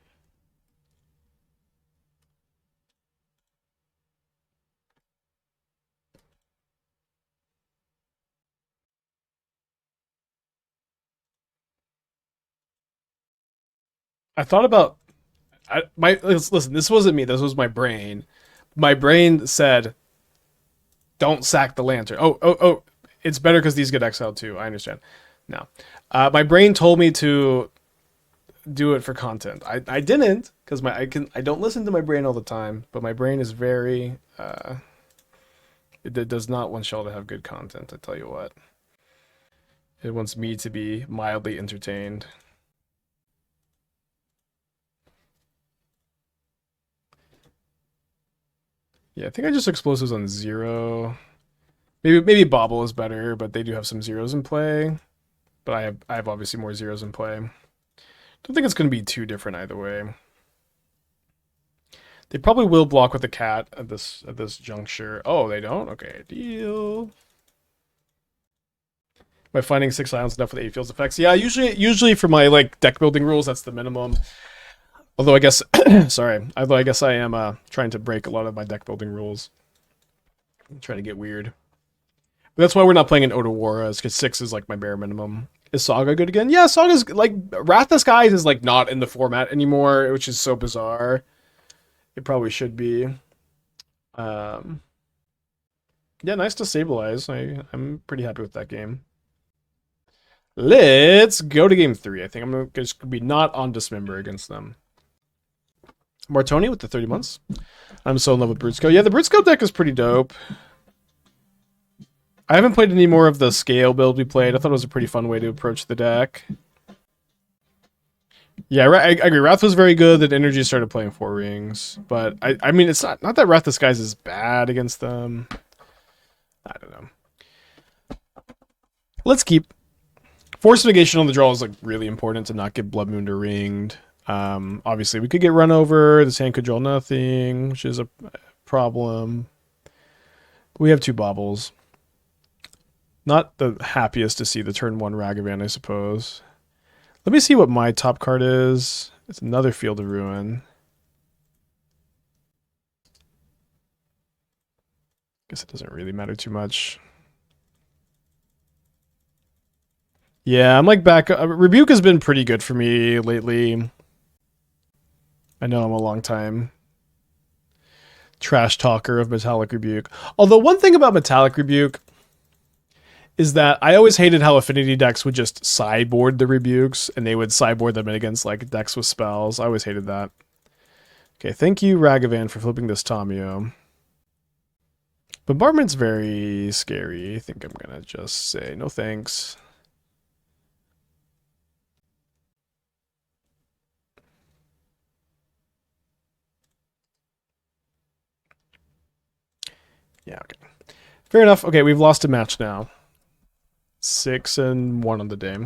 Speaker 1: I thought about listen. This wasn't me. This was my brain. My brain said, "Don't sack the lantern." Oh! It's better because these get exiled too. I understand. No, my brain told me to do it for content. I didn't because I don't listen to my brain all the time. But my brain is very it does not want Shell to have good content. I tell you what, it wants me to be mildly entertained. Yeah, I think I just explosives on 0. Maybe Bauble is better, but they do have some 0s in play. But I have obviously more 0s in play. Don't think it's going to be too different either way. They probably will block with the cat at this juncture. Oh, they don't? Okay, deal. By finding 6 islands enough with 8 fields effects. Yeah, usually for my like deck building rules, that's the minimum. Although I guess sorry. Although I guess I am trying to break a lot of my deck building rules. I'm trying to get weird. But that's why we're not playing in Odowaras, because 6 is like my bare minimum. Is Saga good again? Yeah, Saga's like Wrath of Skies is like not in the format anymore, which is so bizarre. It probably should be. Um, yeah, nice to stabilize. I'm pretty happy with that game. Let's go to game 3. I think I'm just gonna be not on Dismember against them. Martoni with the 30 months. I'm so in love with Brutescope. Yeah, the Brutescope deck is pretty dope. I haven't played any more of the scale build we played. I thought it was a pretty fun way to approach the deck. Yeah, I agree. Wrath was very good. That Energy started playing 4 rings, but I mean, it's not that Wrath Disguise is bad against them. I don't know. Let's keep Force of Negation on the draw is like really important to not get Blood Moon to ringed. Obviously, we could get run over. This hand could draw nothing, which is a problem. We have 2 baubles. Not the happiest to see the turn 1 Ragavan, I suppose. Let me see what my top card is. It's another Field of Ruin. Guess it doesn't really matter too much. Yeah, I'm like back. Rebuke has been pretty good for me lately. I know I'm a long time trash talker of Metallic Rebuke. Although one thing about Metallic Rebuke is that I always hated how affinity decks would just sideboard the rebukes, and they would sideboard them in against like decks with spells. I always hated that. Okay, thank you, Ragavan, for flipping this Tamiyo. Bombardment's very scary. I think I'm gonna just say no thanks. Yeah, okay. Fair enough. Okay, we've lost a match now. 6-1 on the day.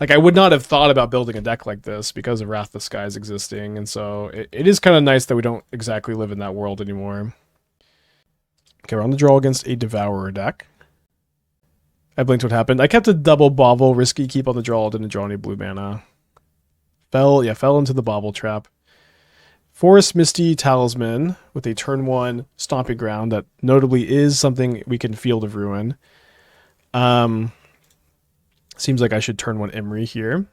Speaker 1: Like, I would not have thought about building a deck like this because of Wrath of the Skies existing, and so it is kind of nice that we don't exactly live in that world anymore. Okay, we're on the draw against a Devourer deck. I blinked what happened. I kept a double Bauble, risky keep on the draw, didn't draw any blue mana. Fell into the Bauble trap. Forest Misty Talisman with a turn 1 Stomping Ground that notably is something we can Field of Ruin. Seems like I should turn 1 Emry here.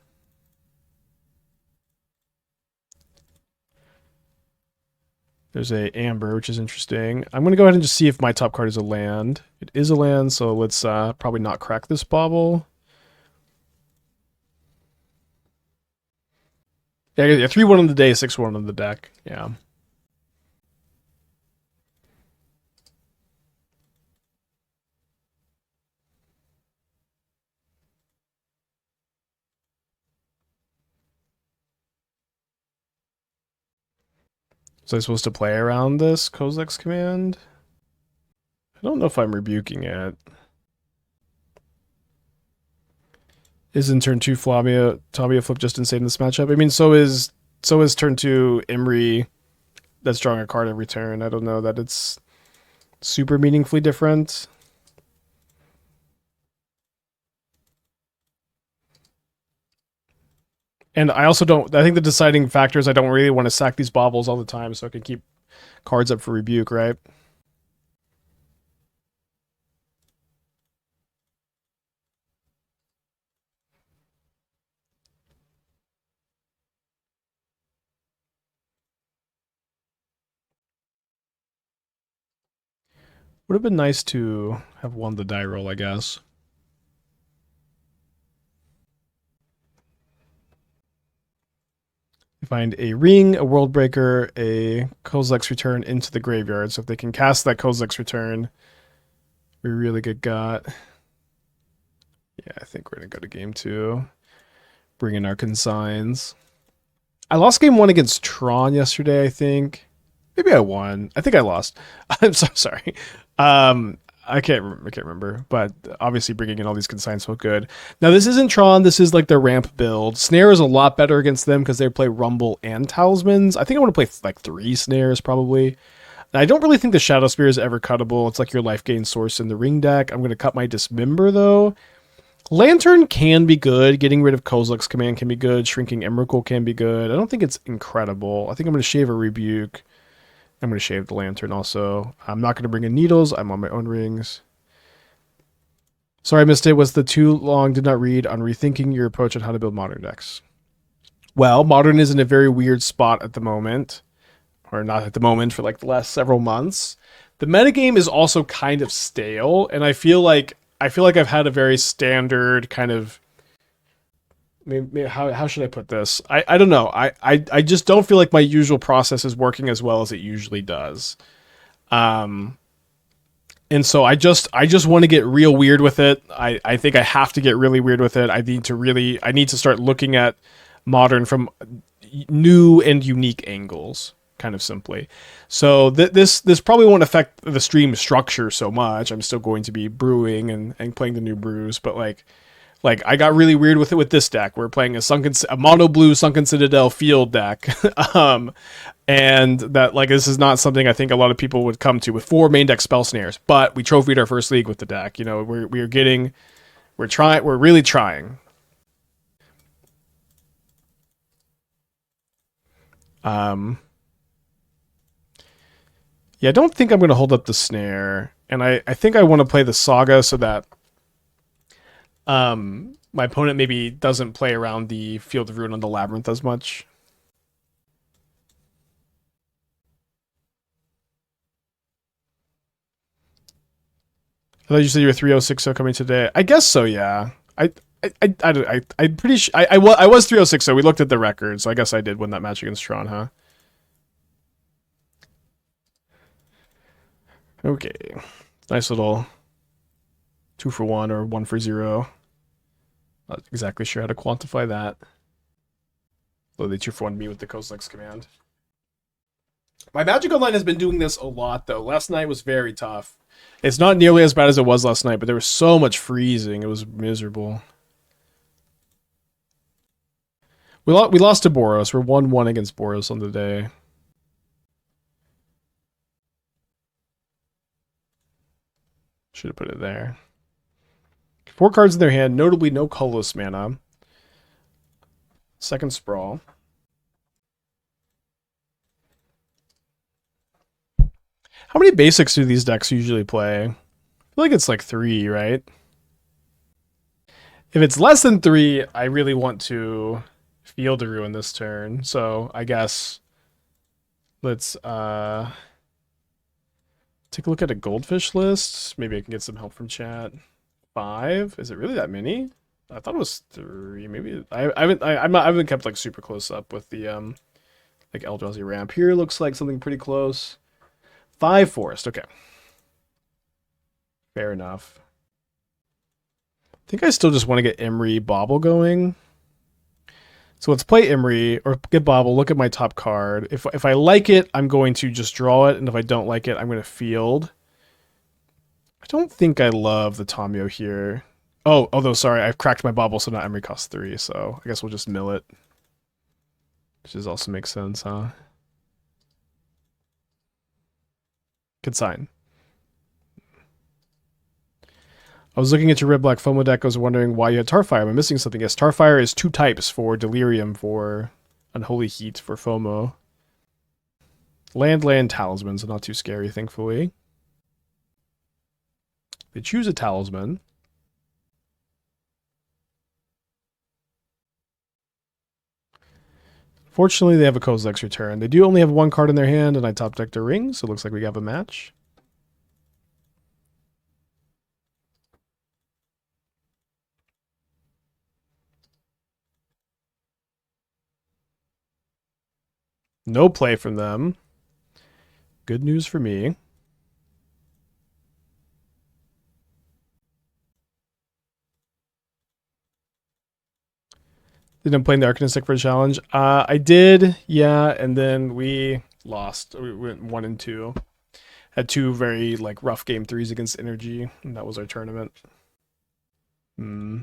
Speaker 1: There's a Amber, which is interesting. I'm going to go ahead and just see if my top card is a land. It is a land, so let's probably not crack this Bauble. Yeah, 3-1 on the day, 6-1 on the deck. Yeah. So I'm supposed to play around this Kozilek's command? I don't know if I'm rebuking it. Isn't turn 2 Tamiyo flip just insane in this matchup? I mean, so is turn 2 Emry that's drawing a card every turn. I don't know that it's super meaningfully different. And I also don't, I think the deciding factor is I don't really want to sack these Baubles all the time so I can keep cards up for rebuke, right? Would have been nice to have won the die roll, I guess. Find a ring, a world breaker, a Kozilek's return into the graveyard. So if they can cast that Kozilek's return, we really good got. Yeah, I think we're gonna go to game 2. Bring in our consigns. I lost game 1 against Tron yesterday, I think. Maybe I won. I think I lost. I'm so sorry. I can't remember, but obviously bringing in all these consigns felt good. Now this isn't Tron, this is like their ramp build. Snare is a lot better against them because they play Rumble and Talismans. I think I want to play like 3 Snares probably. And I don't really think the Shadowspear is ever cuttable. It's like your life gain source in the ring deck. I'm going to cut my Dismember though. Lantern can be good. Getting rid of Kozilek's command can be good. Shrinking Emrakul can be good. I don't think it's incredible. I think I'm going to shave a Rebuke. I'm going to shave the Lantern also. I'm not going to bring in Needles. I'm on my own rings. Sorry I missed it. Was the too long? Did not read on rethinking your approach on how to build modern decks. Well, modern is in a very weird spot at the moment. Or not at the moment, for like the last several months. The metagame is also kind of stale, and I feel like I've had a very standard kind of... Maybe, how should I put this? I don't know. I just don't feel like my usual process is working as well as it usually does. And so I just want to get real weird with it. I think I have to get really weird with it. I need to start looking at modern from new and unique angles, kind of simply. So this probably won't affect the stream structure so much. I'm still going to be brewing and playing the new brews, but like I got really weird with it with this deck. We're playing a mono blue Sunken Citadel field deck. And that like this is not something I think a lot of people would come to with 4 main deck Spell Snares, but we trophied our first league with the deck. You know, we're really trying. Yeah, I don't think I'm going to hold up the Snare, and I think I want to play the Saga so that my opponent maybe doesn't play around the Field of Ruin on the Labyrinth as much. I thought you said you were 3060 coming today. I guess so, yeah. I'm pretty sure I was 3060. We looked at the record, so I guess I did win that match against Tron, huh? Okay, nice little 2 for 1 or 1 for 0. Not exactly sure how to quantify that. Though they 2 for 1 me with the Kozilek's command. My Magic Online has been doing this a lot, though. Last night was very tough. It's not nearly as bad as it was last night, but there was so much freezing. It was miserable. We lost to Boros. We're 1-1 against Boros on the day. Should have put it there. 4 cards in their hand, notably no colorless mana. Second Sprawl. How many basics do these decks usually play? I feel like it's like 3, right? If it's less than 3, I really want to Field of Ruin this turn. So I guess let's take a look at a Goldfish list. Maybe I can get some help from chat. 5? Is it really that many? I thought it was 3. Maybe I haven't kept like super close up with the like Eldrazi ramp. Here looks like something pretty close. 5 Forest. Okay. Fair enough. I think I still just want to get Emry Bauble going. So let's play Emry or get Bauble. Look at my top card. If I like it, I'm going to just draw it, and if I don't like it, I'm going to field. I don't think I love the Tamiyo here. Oh, although sorry, I've cracked my Bauble, so now Emry costs 3. So I guess we'll just mill it, which does also make sense, huh? Consign. I was looking at your red black FOMO deck. I was wondering why you had Tarfire. Am I missing something? Yes, Tarfire is 2 types for Delirium for Unholy Heat for FOMO. Land, Talisman, so not too scary, thankfully. They choose a Talisman. Fortunately, they have a Kozilek's Return. They do only have 1 card in their hand, and I top decked a ring, so it looks like we have a match. No play from them. Good news for me. Did I play the Arcanistic for a challenge? I did, yeah, and then we lost. We went 1 and 2. Had 2 very like rough game 3s against Energy, and that was our tournament.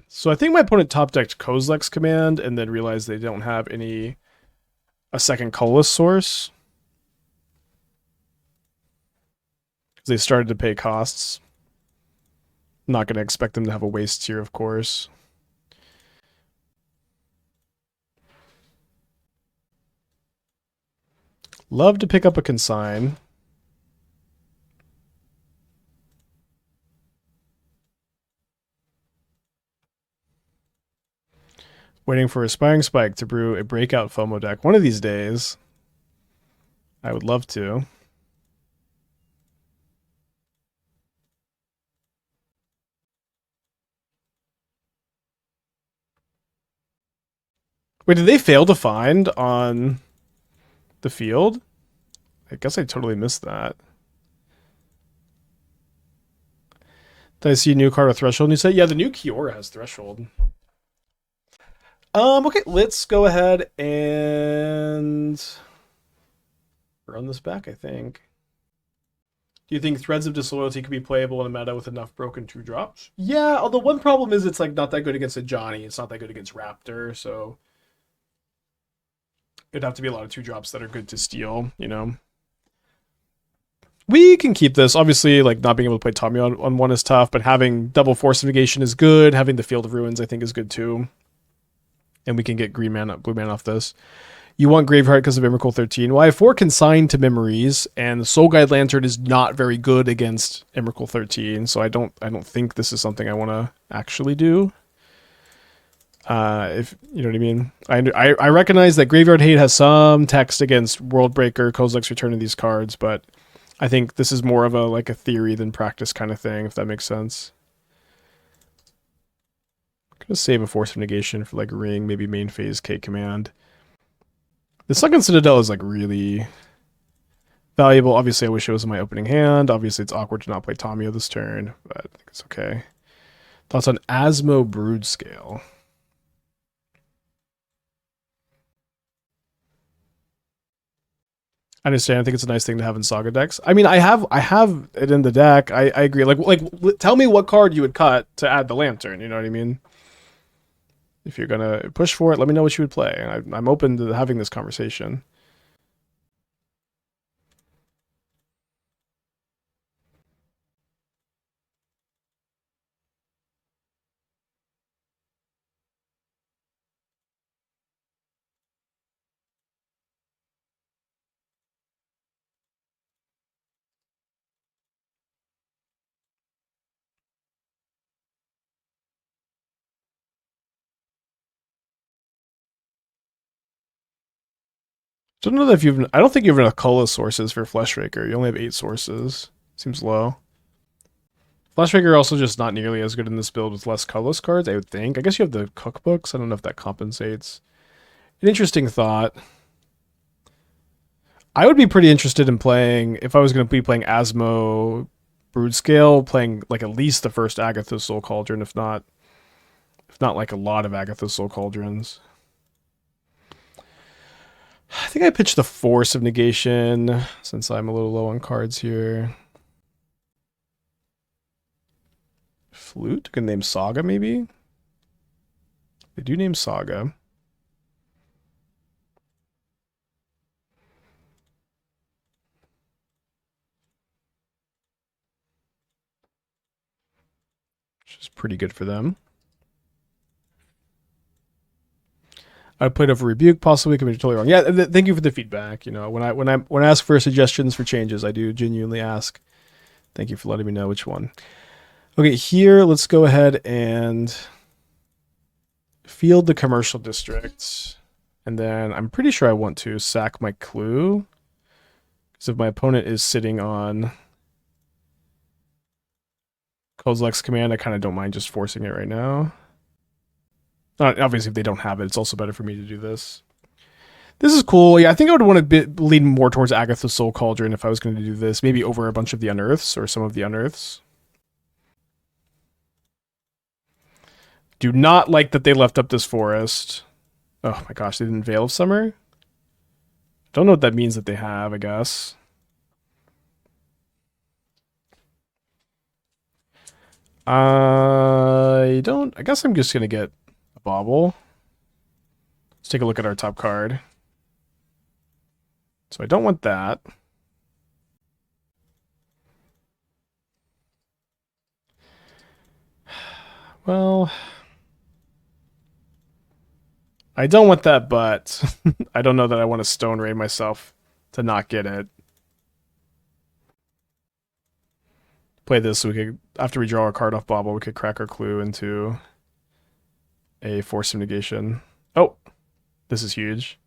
Speaker 1: So I think my opponent top decked Kozilek's Command and then realized they don't have a second colorless source. Because they started to pay costs. Not going to expect them to have a waste here, of course. Love to pick up a Consign. Waiting for Aspiring Spike to brew a breakout FOMO deck. One of these days. I would love to. Wait, did they fail to find on the field? I guess I totally missed that. Did I see a new card with Threshold? And you said, yeah, the new Kiora has Threshold. Okay, let's go ahead and run this back, I think. Do you think Threads of Disloyalty could be playable in a meta with enough broken 2-drops? Yeah, although one problem is it's like not that good against a Johnny. It's not that good against Raptor, so it'd have to be a lot of 2-drops that are good to steal, you know? We can keep this. Obviously, like not being able to play Tamiyo on 1 is tough, but having double Force of Negation is good. Having the Field of Ruins, I think, is good too. And we can get blue mana off this. You want Graveheart because of Emrakul 13. Well, I have 4 consigned to memories, and Soul Guide Lantern is not very good against Emrakul 13, so I don't think this is something I want to actually do. If you know what I mean. I recognize that Graveyard Hate has some text against Worldbreaker, Kozilek's Return of these cards, but I think this is more of a like a theory than practice kind of thing, if that makes sense. I'm gonna save a Force of Negation for like Ring, maybe main phase K command. The Sunken Citadel is like really valuable. Obviously, I wish it was in my opening hand. Obviously, it's awkward to not play Tamiyo this turn, but I think it's okay. Thoughts on Asmo Brood Scale? I understand. I think it's a nice thing to have in Saga decks. I mean, I have it in the deck. I agree. Tell me what card you would cut to add the lantern. You know what I mean? If you're gonna push for it, let me know what you would play. I'm open to having this conversation. Don't know that if you've. I don't think you have enough color sources for Fleshraker. You only have 8 sources. Seems low. Fleshraker also just not nearly as good in this build with less colorless cards, I would think. I guess you have the cookbooks. I don't know if that compensates. An interesting thought. I would be pretty interested in playing, if I was going to be playing Asmo Broodscale, playing like at least the first Agatha's Soul Cauldron, if not like a lot of Agatha's Soul Cauldrons. I think I pitched the Force of Negation, since I'm a little low on cards here. Flute? Can name Saga, maybe? They do name Saga. Which is pretty good for them. I played over Rebuke, possibly. Could be totally wrong. Yeah, thank you for the feedback. You know, when I ask for suggestions for changes, I do genuinely ask. Thank you for letting me know which one. Okay, here let's go ahead and field the commercial districts, and then I'm pretty sure I want to sack my clue, because if my opponent is sitting on Kozilek's command, I kind of don't mind just forcing it right now. Obviously, if they don't have it, it's also better for me to do this. This is cool. Yeah, I think I would want to lean more towards Agatha's Soul Cauldron if I was going to do this. Maybe over a bunch of the Unearths or some of the Unearths. Do not like that they left up this forest. Oh my gosh, they didn't Veil of Summer? Don't know what that means that they have, I guess. I guess I'm just going to get a Bauble. Let's take a look at our top card. So I don't want that. Well, I don't want that, but I don't know that I want to Stone Ray myself to not get it. Play this so we could, after we draw a card off Bauble, we could crack our clue into a Force of Negation. Oh, this is huge.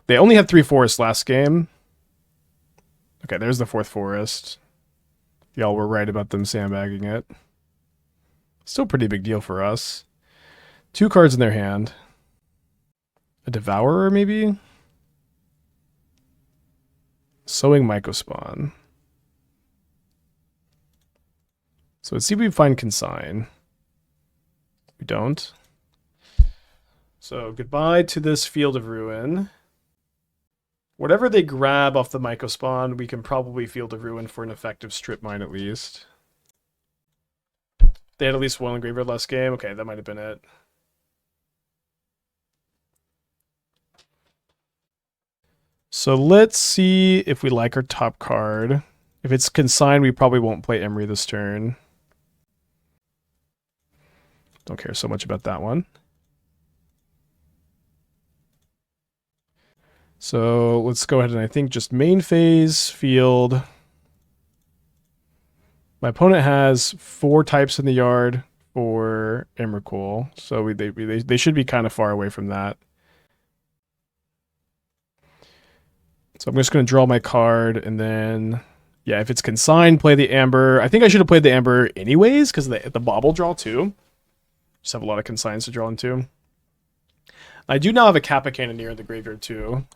Speaker 1: They only had 3 forests last game. Okay, there's the 4th forest. Y'all were right about them sandbagging it. Still pretty big deal for us. 2 cards in their hand. A Devourer, maybe? Sowing Mycospawn. So let's see if we find Consign. We don't. So goodbye to this Field of Ruin. Whatever they grab off the Mycospawn, we can probably Field of Ruin for an effective strip mine at least. They had at least 1 in graveyard last game. Okay, that might have been it. So let's see if we like our top card. If it's Consign, we probably won't play Emry this turn. Don't care so much about that one. So let's go ahead and I think just main phase, field. My opponent has 4 types in the yard for Emrakul, so they should be kind of far away from that. So I'm just going to draw my card, and then, yeah, if it's Consign, play the Amber. I think I should have played the Amber anyways, because the Bauble draw too. Just have a lot of Consigns to draw into. I do now have a Kappa Cannoneer in the graveyard too.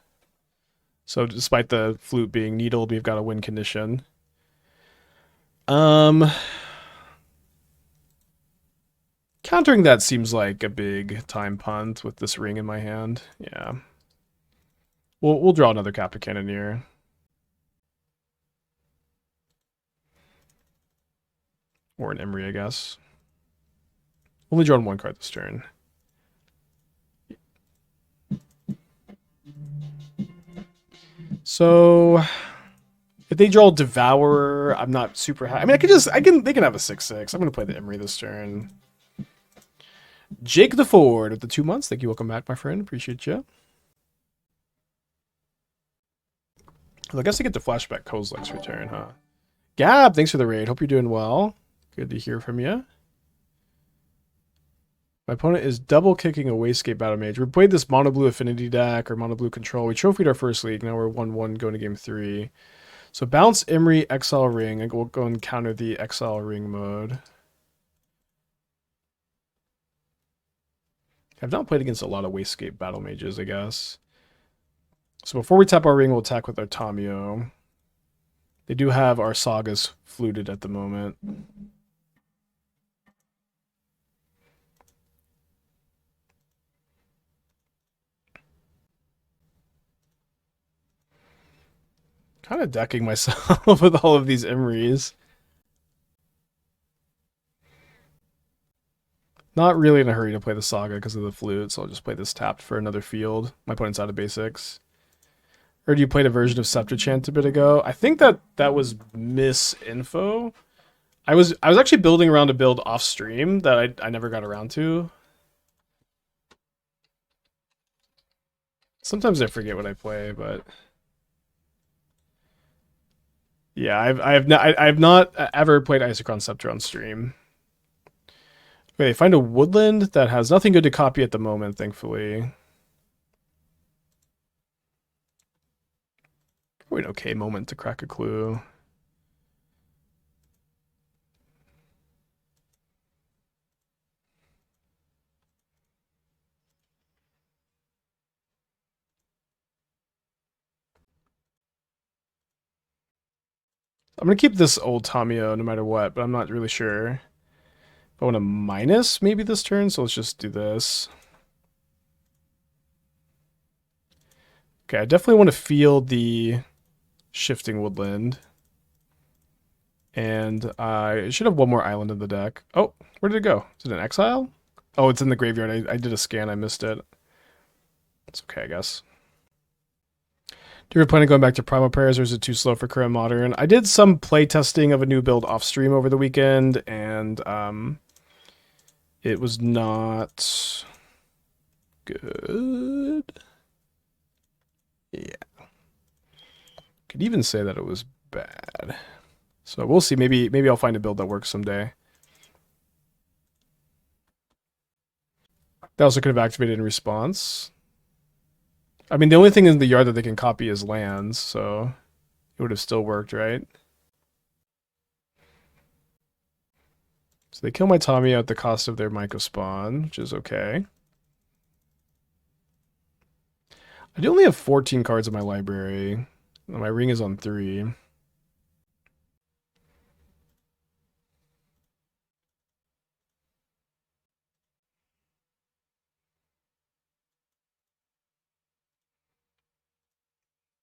Speaker 1: So despite the flute being needled, we've got a win condition. Countering that seems like a big time punt with this ring in my hand. Yeah. We'll draw another Kappa Cannoneer. Or an Emry, I guess. Only drawn one card this turn. So if they draw Devourer, I'm not super happy. I mean, they can have a 6/6. I'm gonna play the Emry this turn. Jake the Ford with the 2 months. Thank you. Welcome back, my friend. Appreciate you. Well, I guess I get to flashback Kozilek's return, huh? Gab, thanks for the raid. Hope you're doing well. Good to hear from you. My opponent is double kicking a Wastegate Battle Mage. We played this mono blue affinity deck or mono blue control. We trophied our first league. Now we're 1-1 going to game 3. So bounce Emry, Exile Ring, and we'll go and counter the Exile Ring mode. I've not played against a lot of Wastegate Battle Mages, I guess. So before we tap our ring, we'll attack with our Tamiyo. They do have our Sagas fluted at the moment. Kind of decking myself with all of these Emrys. Not really in a hurry to play the Saga because of the flute, so I'll just play this tapped for another field. My opponent's out of basics. Or you played a version of Scepter Chant a bit ago. I think that was misinfo. I was actually building around a build off stream that I never got around to. Sometimes I forget what I play, but yeah, I've not ever played Isochron Scepter on stream. Okay, find a woodland that has nothing good to copy at the moment, thankfully. Probably an okay moment to crack a clue. I'm going to keep this old Tamiyo no matter what, but I'm not really sure. If I want to minus maybe this turn, so let's just do this. Okay, I definitely want to field the Shifting Woodland. And I should have one more island in the deck. Oh, where did it go? Is it an exile? Oh, it's in the graveyard. I did a scan, I missed it. It's okay, I guess. Do you ever plan on going back to Primal Prayers, or is it too slow for current Modern? I did some play testing of a new build off stream over the weekend, and it was not good. Yeah. Could even say that it was bad. So we'll see. Maybe I'll find a build that works someday. That also could have activated in response. I mean, the only thing in the yard that they can copy is lands, so it would have still worked, right? So they kill my Tamiyo at the cost of their Myco spawn, which is okay. I do only have 14 cards in my library. My ring is on 3.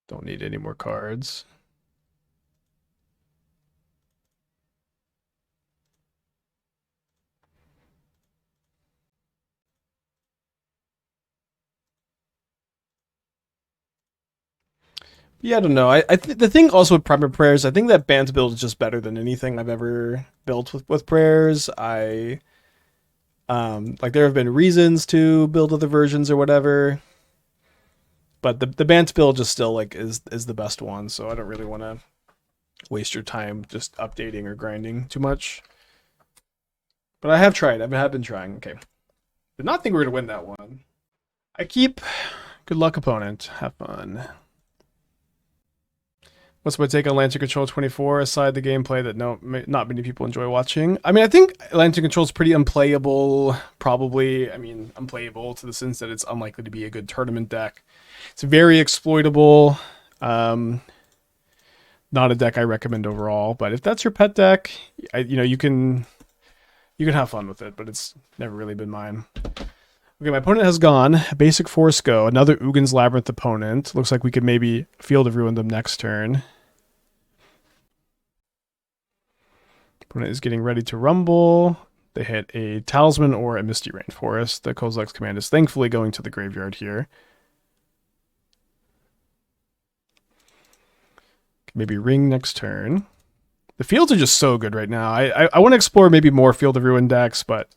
Speaker 1: Don't need any more cards. Yeah, I don't know. The thing also with Primal Prayers, I think that Banned build is just better than anything I've ever built with prayers. Like there have been reasons to build other versions or whatever, but the Banned build just still like is the best one. So I don't really want to waste your time just updating or grinding too much. But I have tried. I have been trying. Okay, did not think we were gonna win that one. I keep. Good luck, opponent. Have fun. What's my take on Lantern Control 24, aside the gameplay that not many people enjoy watching? I mean, I think Lantern Control is pretty unplayable, probably. I mean, unplayable to the sense that it's unlikely to be a good tournament deck. It's very exploitable. Not a deck I recommend overall, but if that's your pet deck, you can You can have fun with it, but it's never really been mine. Okay, my opponent has gone. Basic Force go. Another Ugin's Labyrinth opponent. Looks like we could maybe Field of Ruin them next turn. Opponent is getting ready to rumble. They hit a Talisman or a Misty Rainforest. The Kozilek's command is thankfully going to the graveyard here. Maybe ring next turn. The fields are just so good right now. I want to explore maybe more Field of Ruin decks, but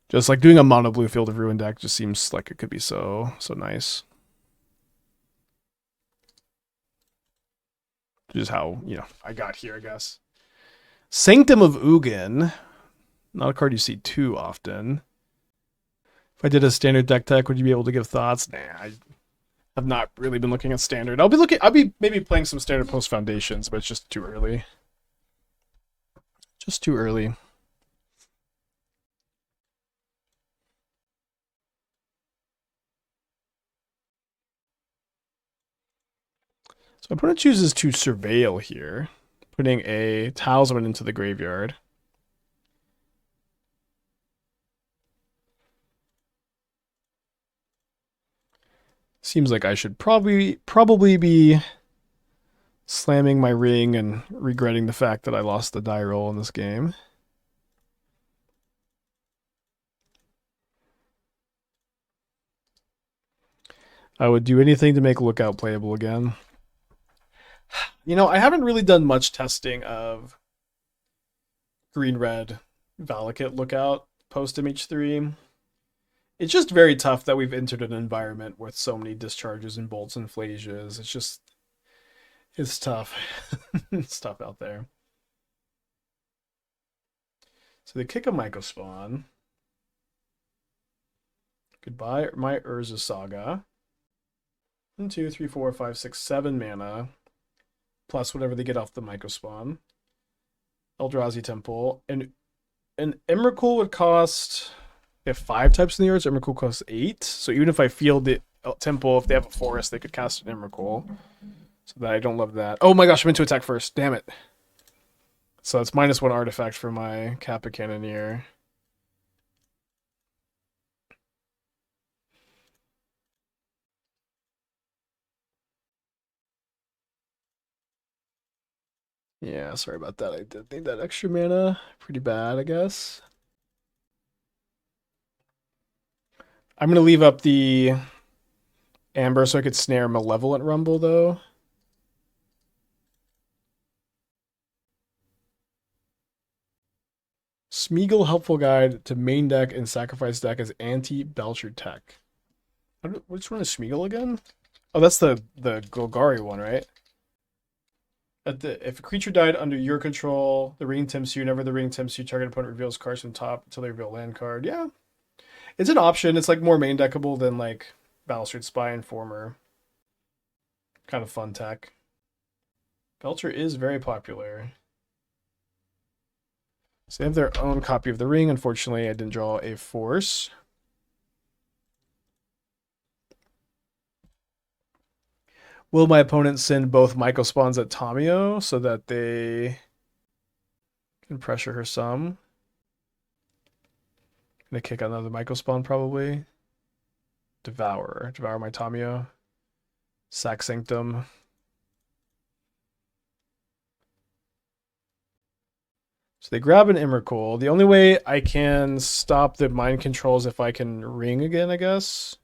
Speaker 1: just like doing a mono blue Field of Ruin deck just seems like it could be so nice. Just how, I got here, I guess. Sanctum of Ugin. Not a card you see too often. If I did a standard deck tech, would you be able to give thoughts? Nah, I have not really been looking at standard. I'll be maybe playing some standard post foundations, but it's just too early. Just too early. So my opponent chooses to Surveil here, putting a Talisman into the graveyard. Seems like I should probably be slamming my ring and regretting the fact that I lost the die roll in this game. I would do anything to make Lookout playable again. I haven't really done much testing of green-red Valakut Lookout post MH3. It's just very tough that we've entered an environment with so many discharges and bolts and flages. It's tough. It's tough out there. So they kick a Myco Spawn. Goodbye, my Urza Saga. 1, 2, 3, 4, 5, 6, 7 mana. Plus whatever they get off the Myco Spawn. Eldrazi Temple. And an Emrakul would cost... They have 5 types in the yards. Emrakul costs 8. So even if I field the Temple, if they have a forest, they could cast an Emrakul. So that I don't love that. Oh my gosh, I'm into attack first. Damn it. So it's -1 artifact for my Kappa Cannoneer. Yeah, sorry about that. I did need that extra mana. Pretty bad, I guess. I'm going to leave up the Amber so I could snare Malevolent Rumble, though. Smeagol Helpful Guide to main deck and sacrifice deck as anti-Belcher tech. Which one is Smeagol again? Oh, that's the Golgari one, right? If a creature died under your control, the ring tempts you. Whenever the ring tempts you, target opponent reveals cards from top until they reveal land card. Yeah. It's an option. It's like more main deckable than like Balustrade Spy Informer. Kind of fun tech. Belcher is very popular. So they have their own copy of the ring. Unfortunately, I didn't draw a force. Will my opponent send both Myco Spawns at Tamiyo so that they can pressure her some? Gonna kick out another Myco Spawn probably. Devour my Tamiyo. Sack Sanctum. So they grab an Emrakul. The only way I can stop the mind control is if I can ring again, I guess.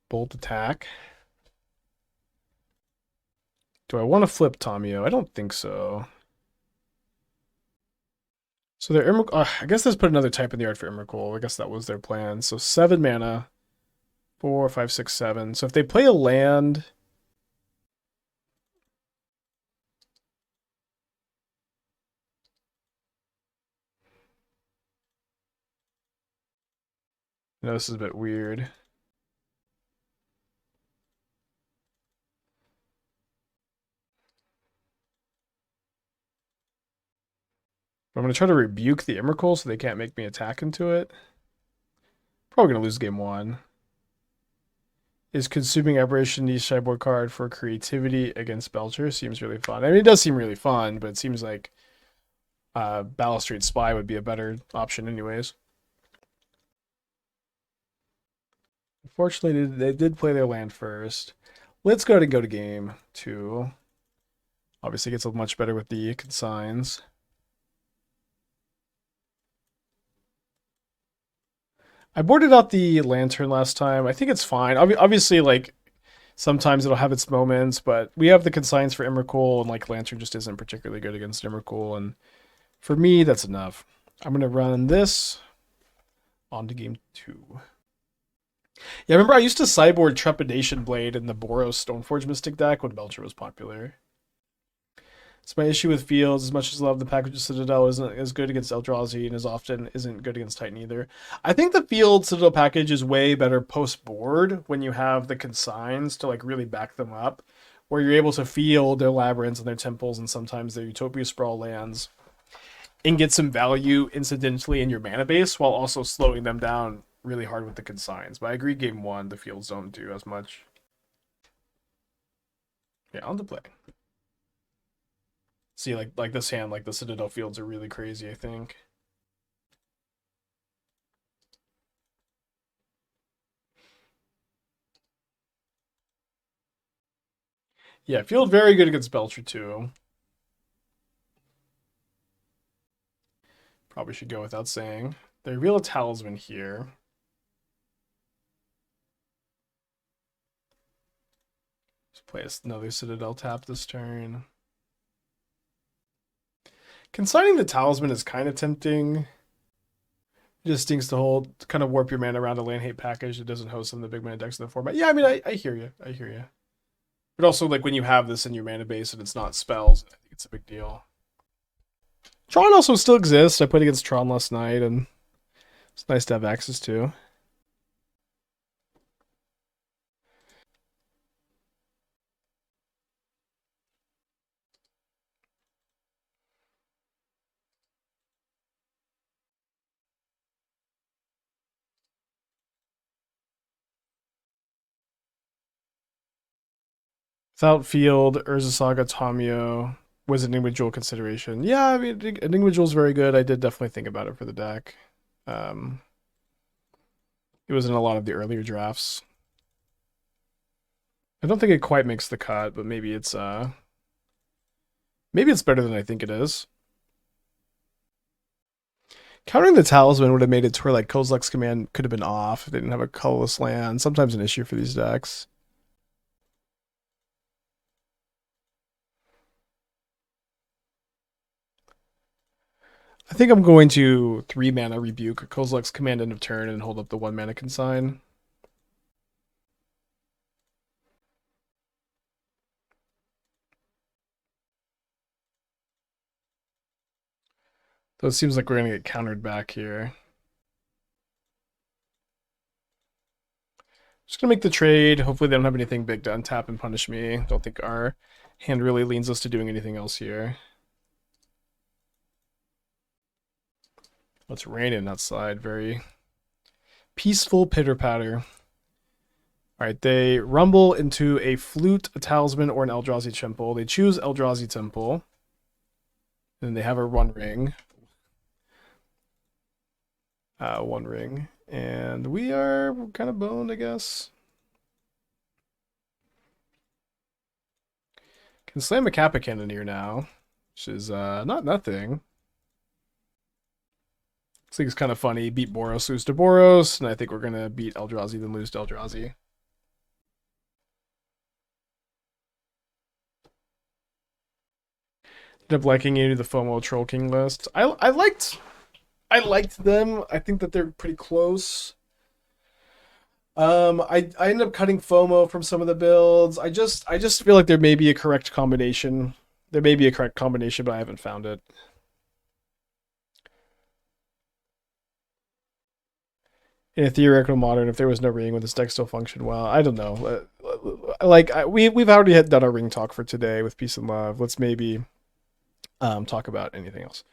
Speaker 1: Bolt attack. Do I want to flip Tamiyo? I don't think so. So their Emrakul, I guess let's put another type in the yard for Emrakul. I guess that was their plan. So 7 mana. 4, 5, 6, 7. So if they play a land... I know this is a bit weird. I'm going to try to rebuke the Emrakul so they can't make me attack into it. Probably going to lose game 1. Is consuming Aberration the sideboard card for creativity against Belcher? Seems really fun. I mean, it does seem really fun, but it seems like Balustrade Spy would be a better option anyways. Unfortunately, they did play their land first. Let's go ahead and go to game 2. Obviously, it gets much better with the consigns. I boarded out the Lantern last time. I think it's fine. Obviously, like, sometimes it'll have its moments, but we have the consigns for Emrakul, and, like, Lantern just isn't particularly good against Emrakul, and for me, that's enough. I'm going to run this on to game 2. Yeah, remember I used to sideboard Trepidation Blade in the Boros Stoneforge Mystic deck when Belcher was popular. It's my issue with Fields. As much as I love the package of Citadel, isn't as good against Eldrazi and as often isn't good against Titan either. I think the Field Citadel package is way better post-board when you have the consigns to like really back them up, where you're able to field their Labyrinths and their Temples and sometimes their Utopia Sprawl lands and get some value incidentally in your mana base while also slowing them down really hard with the consigns. But I agree, game 1, the Fields don't do as much. Yeah, on the play. See, like this hand, like the Citadel Fields are really crazy, I think. Yeah, Field very good against Belcher too. Probably should go without saying. They reveal a Talisman here. Just play another Citadel tap this turn. Consigning the Talisman is kind of tempting. It just stinks to hold, to kind of warp your mana around a land hate package that doesn't host some of the big mana decks in the format. Yeah, I mean, I hear you. I hear you. But also, like, when you have this in your mana base and it's not spells, I think it's a big deal. Tron also still exists. I played against Tron last night, and it's nice to have access to. Without Field, Urza Saga, Tamiyo was an individual consideration. Yeah, I mean, an individual is very good. I did definitely think about it for the deck. It was in a lot of the earlier drafts. I don't think it quite makes the cut, but maybe it's better than I think it is. Countering the Talisman would have made it to where like Kozilek's command could have been off if they didn't have a colorless land. Sometimes an issue for these decks. I think I'm going to 3 mana Rebuke Kozilek's command end of turn and hold up the 1 mana Consign. So it seems like we're going to get countered back here. Just going to make the trade. Hopefully they don't have anything big to untap and punish me. Don't think our hand really leans us to doing anything else here. It's raining outside. Very peaceful pitter-patter. Alright, they rumble into a Flute, a Talisman, or an Eldrazi Temple. They choose Eldrazi Temple. And they have a One Ring. One Ring. And we are kind of boned, I guess. Can slam a Kappa Cannoneer now, which is not nothing. This thing's kind of funny. Beat Boros, lose to Boros, and I think we're going to beat Eldrazi, then lose to Eldrazi. Ended up liking into the FOMO Troll King list. I liked them. I think that they're pretty close. I ended up cutting FOMO from some of the builds. I just feel like there may be a correct combination. There may be a correct combination, but I haven't found it. In a theoretical modern, if there was no ring, would this deck still function well? I don't know. We've already done our ring talk for today with Peace and Love. Let's maybe talk about anything else.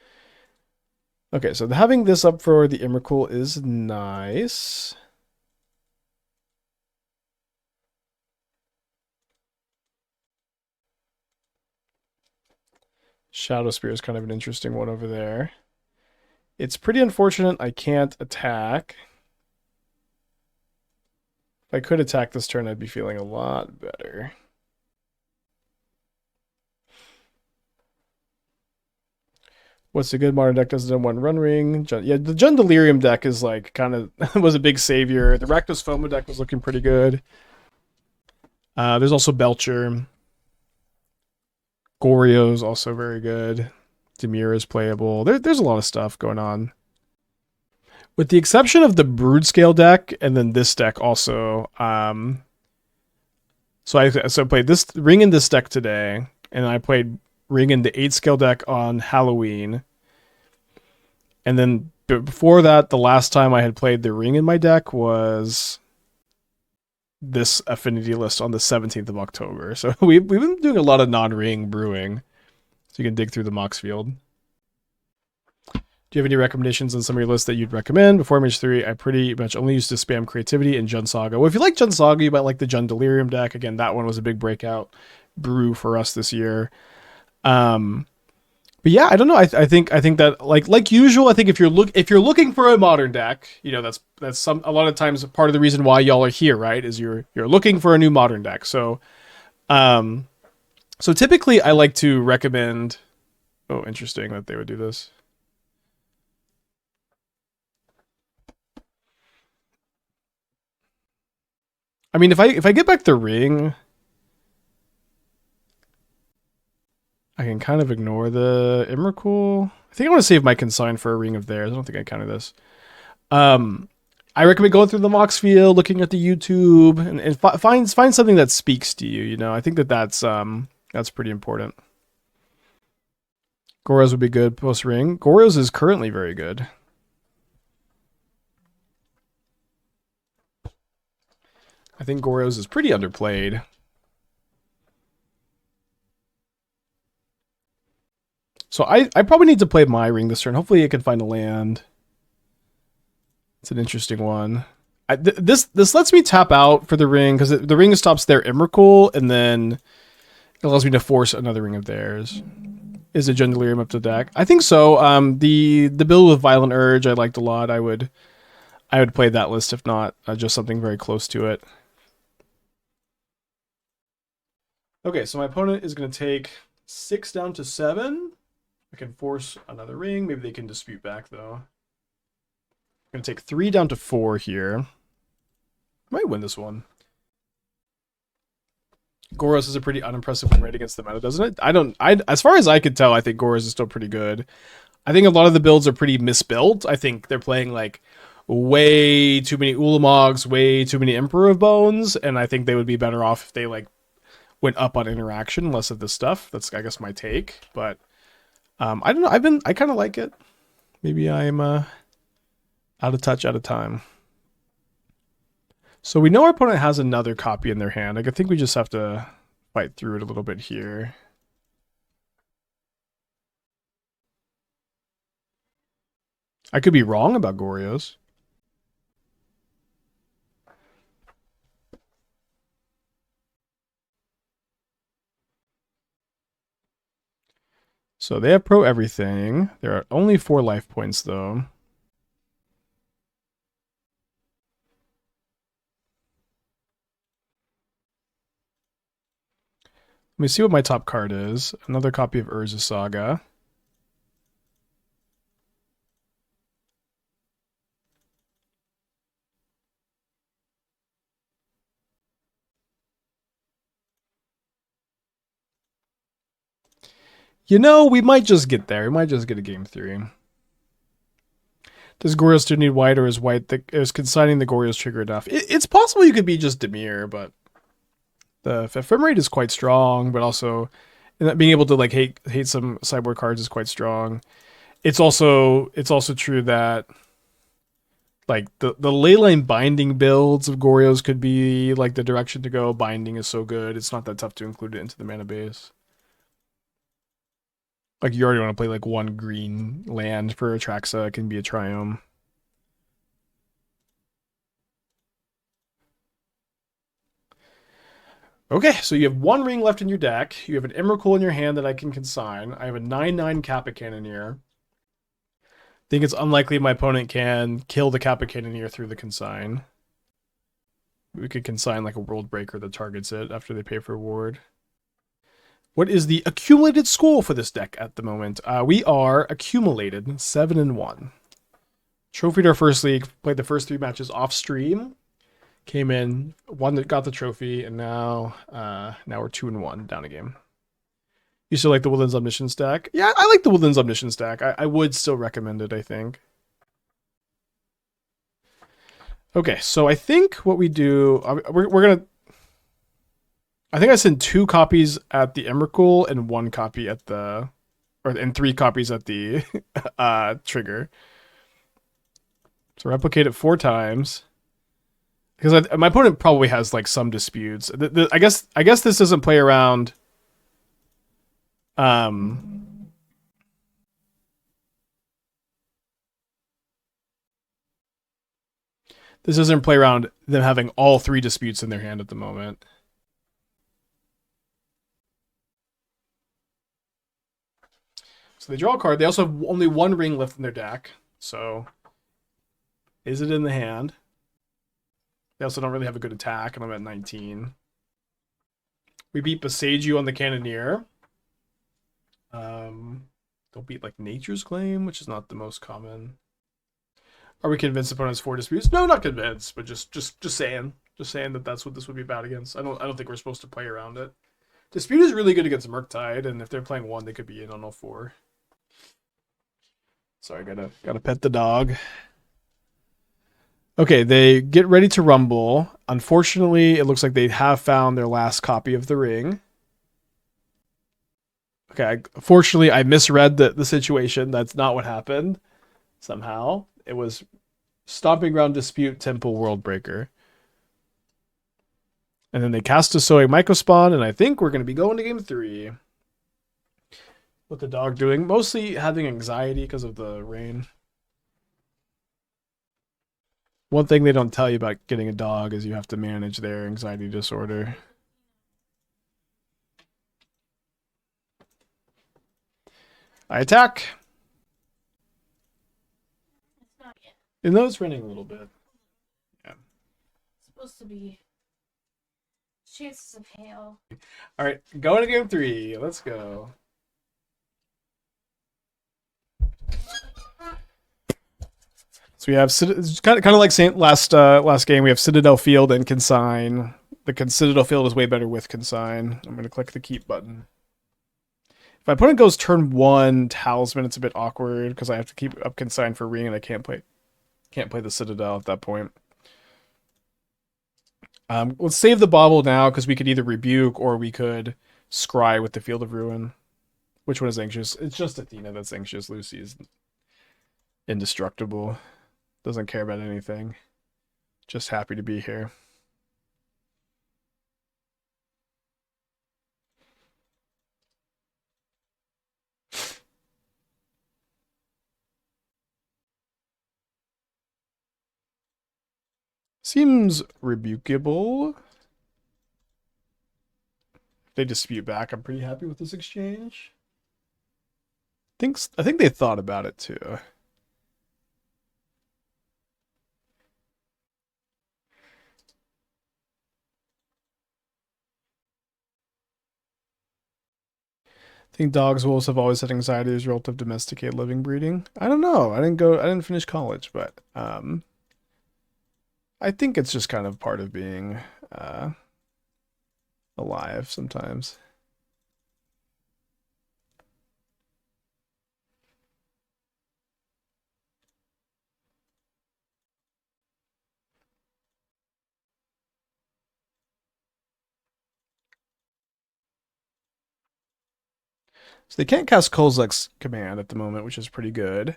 Speaker 1: Okay, so having this up for the Emrakul is nice. Shadowspear is kind of an interesting one over there. It's pretty unfortunate I can't attack. If I could attack this turn, I'd be feeling a lot better. What's a good modern deck? Doesn't have one run ring. Yeah, the Jund Delirium deck is like kind of was a big savior. The Rakdos Fomo deck was looking pretty good. There's also Belcher. Goryo's also very good. Dimir is playable. There's a lot of stuff going on. With the exception of the Brood Scale deck, and then this deck also. So I played this Ring in this deck today, and I played Ring in the 8 scale deck on Halloween. And then before that, the last time I had played the Ring in my deck was this affinity list on the 17th of October. So we've been doing a lot of non-ring brewing. So you can dig through the Mox Field. Do you have any recommendations on some of your lists that you'd recommend? Before Mage 3, I pretty much only used to spam Creativity and Jund Saga. Well, if you like Jund Saga, you might like the Jund Delirium deck. Again, that one was a big breakout brew for us this year. But yeah, I don't know. I think that like usual. I think if you're looking for a modern deck, you know that's a lot of times part of the reason why y'all are here, right? Is you're looking for a new modern deck. So, so typically I like to recommend. Oh, interesting that they would do this. I mean, if I get back the ring, I can kind of ignore the Emrakul. I think I want to save my consign for a ring of theirs. I don't think I counted this. I recommend going through the Mox Field, looking at the YouTube, and find something that speaks to you. You know, I think that's pretty important. Goryo's would be good post ring. Goryo's is currently very good. I think Goryo's is pretty underplayed. So I probably need to play my ring this turn. Hopefully I can find a land. It's an interesting one. This lets me tap out for the ring because the ring stops their Emrakul, and then it allows me to force another ring of theirs. Is a Jund Delirium up to deck? I think so. The build with Violent Urge I liked a lot. I would play that list if not just something very close to it. Okay, so my opponent is going to take 6 down to 7. I can force another ring. Maybe they can dispute back, though. I'm going to take 3 down to 4 here. Might win this one. Goros is a pretty unimpressive win rate against the meta, doesn't it? As far as I could tell, I think Goros is still pretty good. I think a lot of the builds are pretty misbuilt. I think they're playing, like, way too many Ulamogs, way too many Emperor of Bones, and I think they would be better off if they, like, went up on interaction, less of this stuff. That's, I guess, my take. But I don't know. I kind of like it. Maybe I'm out of touch, out of time. So we know our opponent has another copy in their hand. Like, I think we just have to fight through it a little bit here. I could be wrong about Goryo's. So they have pro everything. There are only 4 life points, though. Let me see what my top card is. Another copy of Urza Saga. You know, we might just get there. We might just get a game 3. Does Goryo still need white, or is white is consigning the Goryo's trigger enough? It's possible you could be just Dimir, but the ephemerate is quite strong, but also being able to like hate some sideboard cards is quite strong. It's also true that like the leyline binding builds of Goryo's could be like the direction to go. Binding is so good; it's not that tough to include it into the mana base. Like you already want to play like 1 green land for Atraxa. It can be a Triome. Okay, so you have one ring left in your deck. You have an Emrakul in your hand that I can consign. I have a 9/9 Kappa Cannoneer. Think it's unlikely my opponent can kill the Kappa Cannoneer through the consign. We could consign like a World Breaker that targets it after they pay for reward. What is the accumulated score for this deck at the moment? We are accumulated 7-1. Trophied our first league, played the first 3 matches off stream, came in, won that got the trophy, and now we're 2-1 down a game. You still like the Woodlands Omniscience deck? Yeah, I like the Woodlands Omniscience deck. I would still recommend it, I think. Okay, so I think what we do, we're gonna. I think I sent 2 copies at the Emrakul and 1 copy at the, and 3 copies at the trigger. So replicate it 4 times. Because my opponent probably has like some disputes. I guess this doesn't play around. This doesn't play around them having all 3 disputes in their hand at the moment. So they draw a card. They also have only 1 ring left in their deck. So is it in the hand? They also don't really have a good attack, and I'm at 19. We beat Besage on the Cannoneer. They'll beat like Nature's Claim, which is not the most common. Are we convinced opponents 4 disputes? No, not convinced, but just saying. Just saying that that's what this would be bad against. I don't think we're supposed to play around it. Dispute is really good against Murktide, and if they're playing 1, they could be in on all 4. Sorry, gotta pet the dog. Okay, they get ready to rumble. Unfortunately, it looks like they have found their last copy of the ring. Okay, fortunately, I misread the situation. That's not what happened. Somehow, it was Stomping Ground Dispute Temple World Breaker. And then they cast a Sowing Mycospawn, and I think we're going to be going to game 3. What the dog doing? Mostly having anxiety because of the rain. One thing they don't tell you about getting a dog is you have to manage their anxiety disorder. I attack.
Speaker 3: It's not yet.
Speaker 1: You know it's raining a little bit. Yeah.
Speaker 3: It's supposed to be chances of hail.
Speaker 1: All right, going to game 3. Let's go. So we have it's kind of like last game. We have Citadel Field and Consign. The Citadel Field is way better with Consign. I'm going to click the keep button. If my opponent goes turn 1 Talisman, it's a bit awkward because I have to keep up Consign for ring and I can't play the Citadel at that point. Let's save the Bauble now because we could either Rebuke or we could Scry with the Field of Ruin. Which one is anxious? It's just Athena that's anxious. Lucy's indestructible. Doesn't care about anything. Just happy to be here. Seems rebukable. If they dispute back, I'm pretty happy with this exchange. I think they thought about it too. I think dogs, wolves have always had anxiety as a result of domesticated living breeding. I don't know. I didn't finish college, but I think it's just kind of part of being alive sometimes. So they can't cast Kozilek's command at the moment, which is pretty good.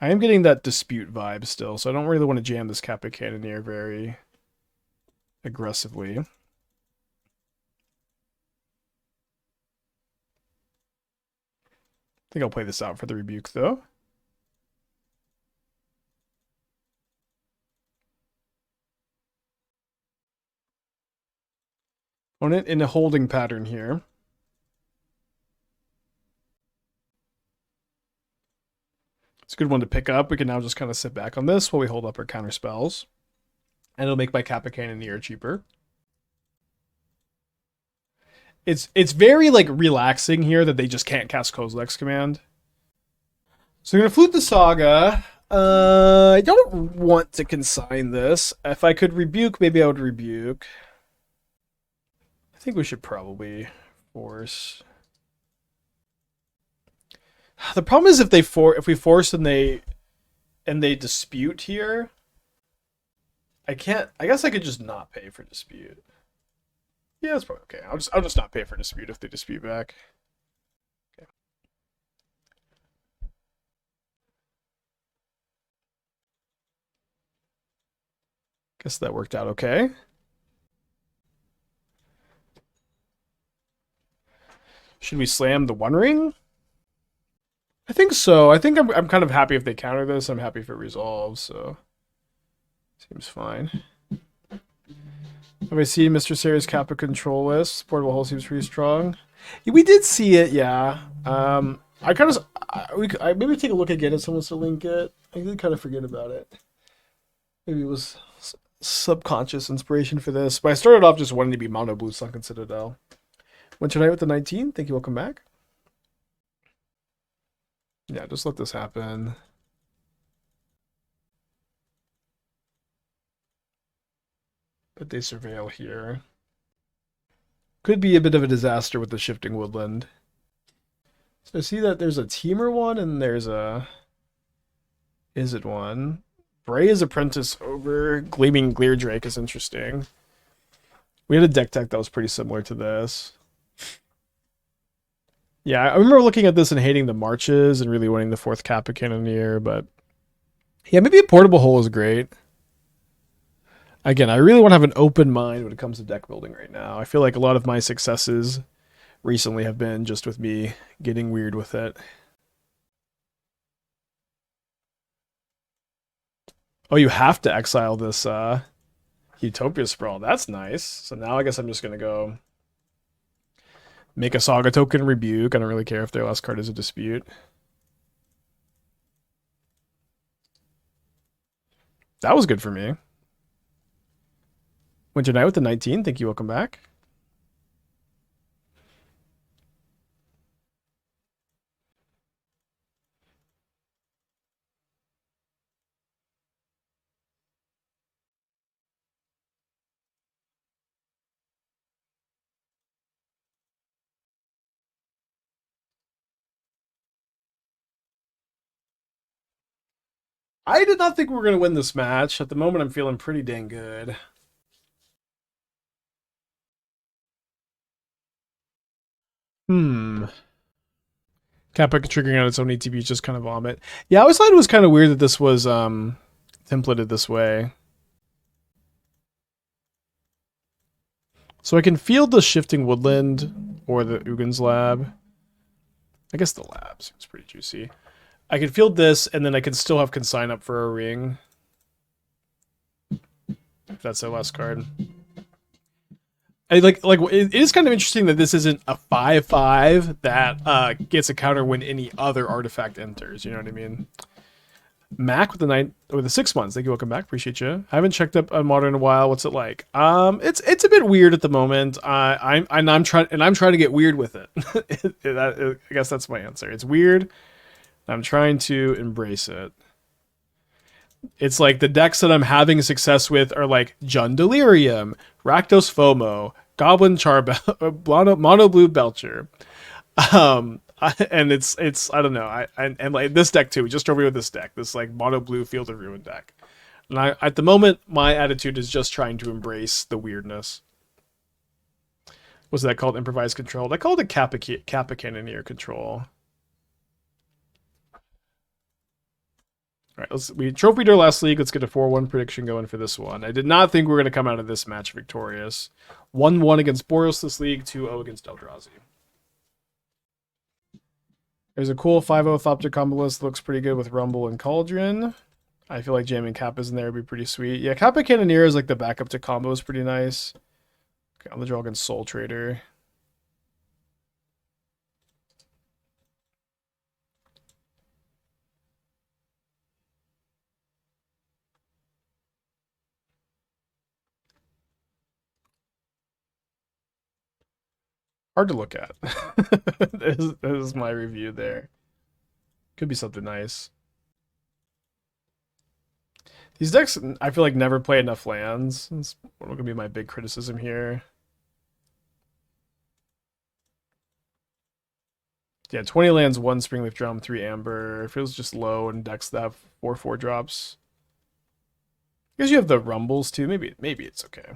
Speaker 1: I am getting that dispute vibe still, so I don't really want to jam this Kappa Cannoneer very aggressively. I think I'll play this out for the Rebuke, though. Opponent in a holding pattern here. It's a good one to pick up. We can now just kind of sit back on this while we hold up our counter spells. And it'll make my Kappa Cannoneer cheaper. It's very like relaxing here that they just can't cast Kozilek's Command. So I'm gonna flute the Saga. I don't want to consign this. If I could rebuke, maybe I would rebuke. I think we should probably force. The problem is if we force and they dispute here. I guess I could just not pay for dispute. Yeah, that's probably okay. I'll just not pay for dispute if they dispute back. Okay. Guess that worked out okay. Should we slam the One Ring? I think so. I think I'm kind of happy if they counter this. I'm happy if it resolves, so seems fine. Have I seen Mr. Sayre's Kappa control list? Portable Hull seems pretty strong. We did see it, yeah. I kind of maybe take a look again if someone wants to link it. I did kind of forget about it. Maybe it was subconscious inspiration for this, but I started off just wanting to be mono blue Sunken Citadel. Went tonight with the 19. Thank you. Welcome back. Yeah, just let this happen. But they surveil here. Could be a bit of a disaster with the shifting woodland. So I see that there's a Teamer one and there's a Izzet one. Bray's Apprentice over Gleaming Gleardrake is interesting. We had a deck tech that was pretty similar to this. Yeah, I remember looking at this and hating the marches and really wanting the 4th Kappa Cannoneer, but yeah, maybe a portable hole is great. Again, I really want to have an open mind when it comes to deck building right now. I feel like a lot of my successes recently have been just with me getting weird with it. Oh, you have to exile this Utopia Sprawl. That's nice. So now I guess I'm just going to go make a Saga token rebuke. I don't really care if their last card is a dispute. That was good for me. Winter Night with the 19. Thank you. Welcome back. I did not think we were going to win this match. At the moment, I'm feeling pretty dang good. Kappa triggering on its own ETB is just kind of vomit. Yeah, I always thought it was kind of weird that this was templated this way. So I can field the Shifting Woodland or the Ugin's Lab. I guess the lab seems pretty juicy. I can field this, and then I can still have Consign up for a ring. If that's their last card. It is kind of interesting that this isn't a 5/5 that gets a counter when any other artifact enters. You know what I mean? Mac with the 6 months. Thank you. Welcome back. Appreciate you. I haven't checked up on Modern in a while. What's it like? It's a bit weird at the moment. I'm trying to get weird with it. I guess that's my answer. It's weird. I'm trying to embrace it. It's like the decks that I'm having success with are like Jund Delirium, Rakdos FOMO, Goblin Charbel, Mono Blue Belcher. And it's I don't know. And like this deck too. We just drove me with this deck. This like Mono Blue Field of Ruin deck. And at the moment, my attitude is just trying to embrace the weirdness. What's that called? Improvised control. I called it Kappa Cannoneer control. All right, we trophied our last league. Let's get a 4-1 prediction going for this one. I did not think we were going to come out of this match victorious. 1-1 against Boros this league, 2-0 against Eldrazi. There's a cool 5-0 Thopter combo list that looks pretty good with Rumble and Cauldron. I feel like jamming Kappas in there would be pretty sweet. Yeah, Kappa Cannoneer is like the backup to combo is pretty nice. Okay, on the draw against Soul Trader. Hard to look at. This is my review there. Could be something nice. These decks, I feel like, never play enough lands. That's going to be my big criticism here. Yeah, 20 lands, 1 Springleaf Drum, 3 Amber. It feels just low in decks that have 4/4 drops. I guess you have the Rumbles too. Maybe it's okay.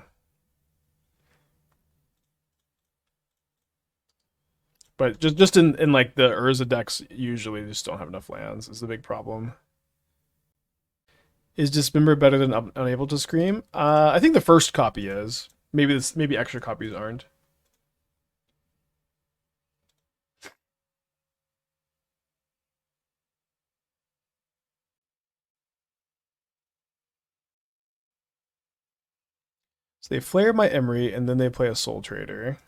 Speaker 1: But just in like the Urza decks, usually just don't have enough lands is the big problem. Is Dismember better than Unable to Scream? I think the first copy is. Maybe extra copies aren't. So they flare my Emry, and then they play a Soul Trader.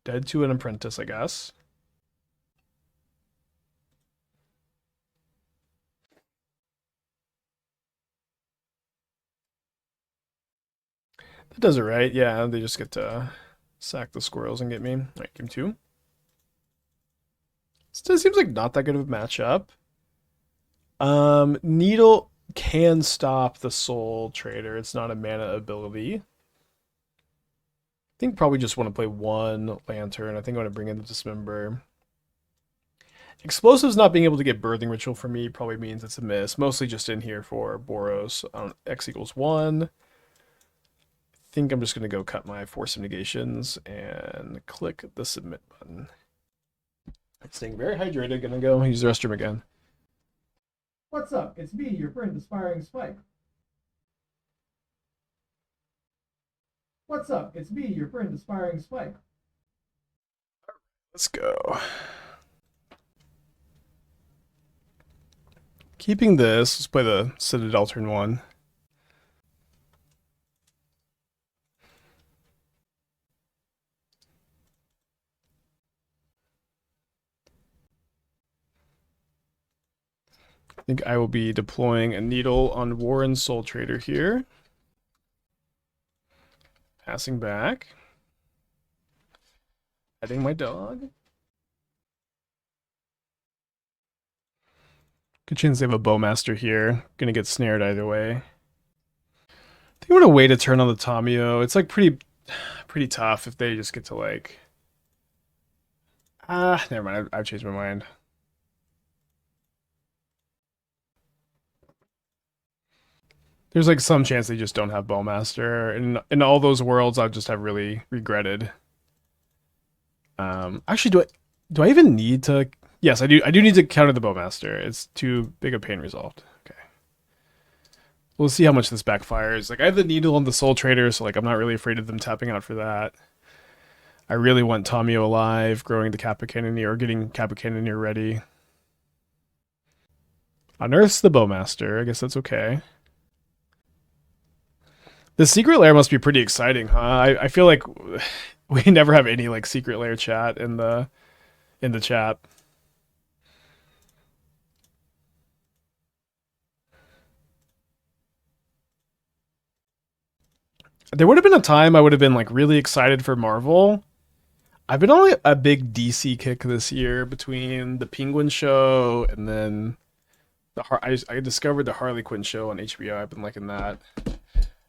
Speaker 1: Dead to an Apprentice, I guess. That does it right. Yeah, they just get to sack the squirrels and get me. All right, game 2. Still seems like not that good of a matchup. Needle can stop the Soul Trader. It's not a mana ability. I think probably just want to play 1 Lantern. I think I want to bring in the Dismember. Explosives not being able to get Birthing Ritual for me probably means it's a miss. Mostly just in here for Boros. X equals 1. I think I'm just going to go cut my Force of Negations and click the Submit button. I'm staying very hydrated. Gonna go use the restroom again.
Speaker 2: What's up? It's me, your friend, Aspiring Spike. What's up? It's me, your friend, Aspiring Spike.
Speaker 1: Let's go. Keeping this, let's play the Citadel turn 1. I think I will be deploying a Needle on Warren Soul Trader here. Passing back. Petting my dog. Good chance they have a Bowmaster here. Gonna get snared either way. I think I'm gonna wait a turn on the Tamiyo. It's like pretty tough if they just get to like... never mind. I've changed my mind. There's like some chance they just don't have Bowmaster. In all those worlds, I'll just have really regretted. Actually, do I even need to? Yes, I do. I do need to counter the Bowmaster. It's too big a pain resolved. Okay. We'll see how much this backfires. Like I have the Needle on the Soul Trader, so like I'm not really afraid of them tapping out for that. I really want Tamiyo alive, growing the Kappa Cannoneer, or getting Kappa Cannoneer ready. Unearths the Bowmaster. I guess that's okay. The secret lair must be pretty exciting, huh? I feel like we never have any like secret lair chat in the chat. There would have been a time I would have been like really excited for Marvel. I've been on a big DC kick this year between the Penguin show and then I discovered the Harley Quinn show on HBO. I've been liking that.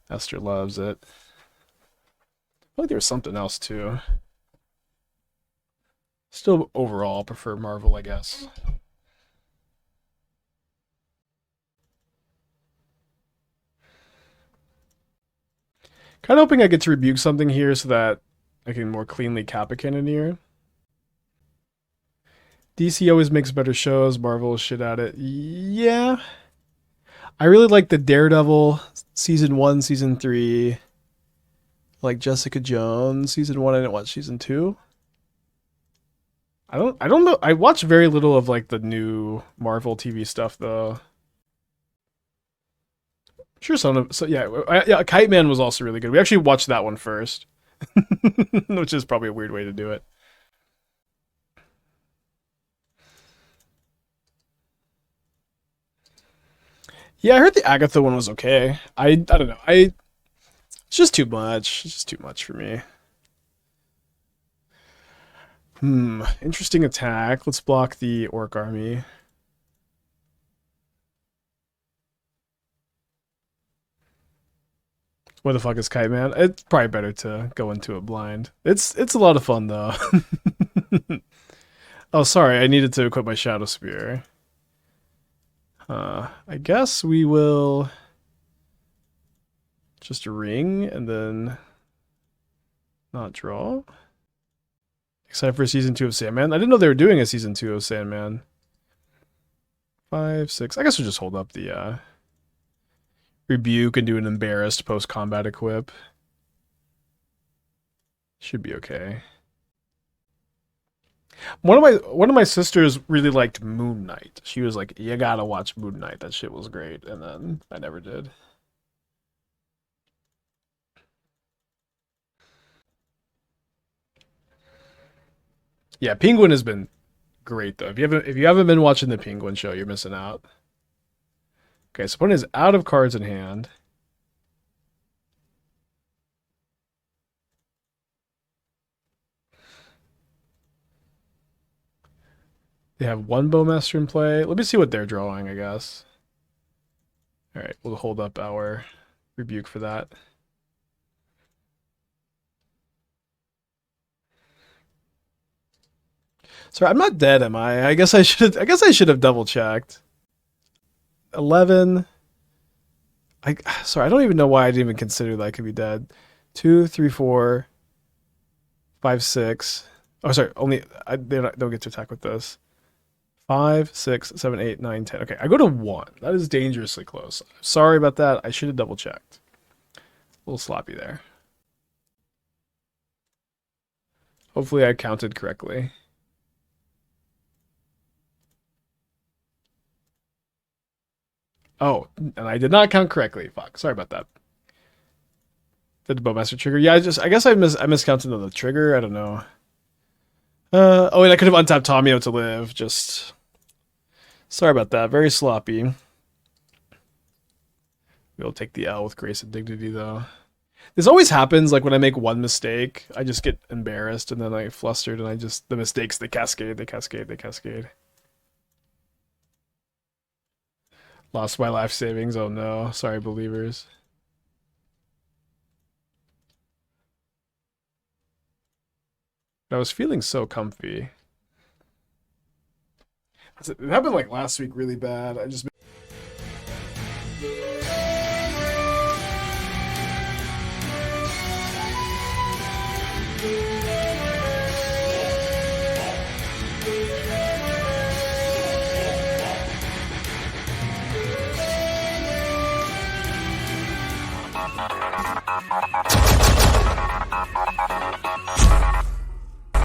Speaker 1: Esther loves it. I feel like there was something else too. Still, overall, prefer Marvel, I guess. Kind of hoping I get to rebuke something here so that I can more cleanly Kappa Cannoneer. DC always makes better shows. Marvel is shit at it. Yeah. I really like the Daredevil season 1, season 3. Like Jessica Jones season 1. I didn't watch season 2. I don't know. I watch very little of like the new Marvel TV stuff though. Sure, yeah, Kite Man was also really good. We actually watched that one first, which is probably a weird way to do it. Yeah, I heard the Agatha one was okay. I don't know. It's just too much. It's just too much for me. Interesting attack. Let's block the Orc army. What the fuck is Kite Man? It's probably better to go into it blind. It's a lot of fun though. Oh, sorry, I needed to equip my Shadowspear. I guess we will just ring and then not draw. Excited for season 2 of Sandman. I didn't know they were doing a season 2 of Sandman. 5, 6. I guess we'll just hold up the Rebuke and do an embarrassed post-combat equip. Should be okay. One of my sisters really liked Moon Knight. She was like, "You gotta watch Moon Knight. That shit was great." And then I never did. Yeah, Penguin has been great though. If you haven't been watching the Penguin show, you're missing out. Okay, so opponent is out of cards in hand. They have one Bowmaster in play. Let me see what they're drawing, I guess. Alright, we'll hold up our Rebuke for that. Sorry, I'm not dead, am I? I guess I should have double checked. 11. Sorry, I don't even know why I didn't even consider that I could be dead. 2, 3, 4, 5, 6. Oh, sorry, they don't get to attack with this. 5, 6, 7, 8, 9, 10. Okay, I go to 1. That is dangerously close. Sorry about that. I should have double checked. A little sloppy there. Hopefully I counted correctly. Oh, and I did not count correctly. Fuck. Sorry about that. Did the Bowmaster trigger? Yeah, I guess I miscounted the trigger. I don't know. Oh, and I could have untapped Tamiyo to live. Just sorry about that. Very sloppy. We'll take the L with grace and dignity, though. This always happens. Like when I make one mistake, I just get embarrassed, and then I get flustered, and the mistakes they cascade, they cascade, they cascade. Lost my life savings. Oh no. Sorry, believers. I was feeling so comfy. It happened like last week really bad. I just...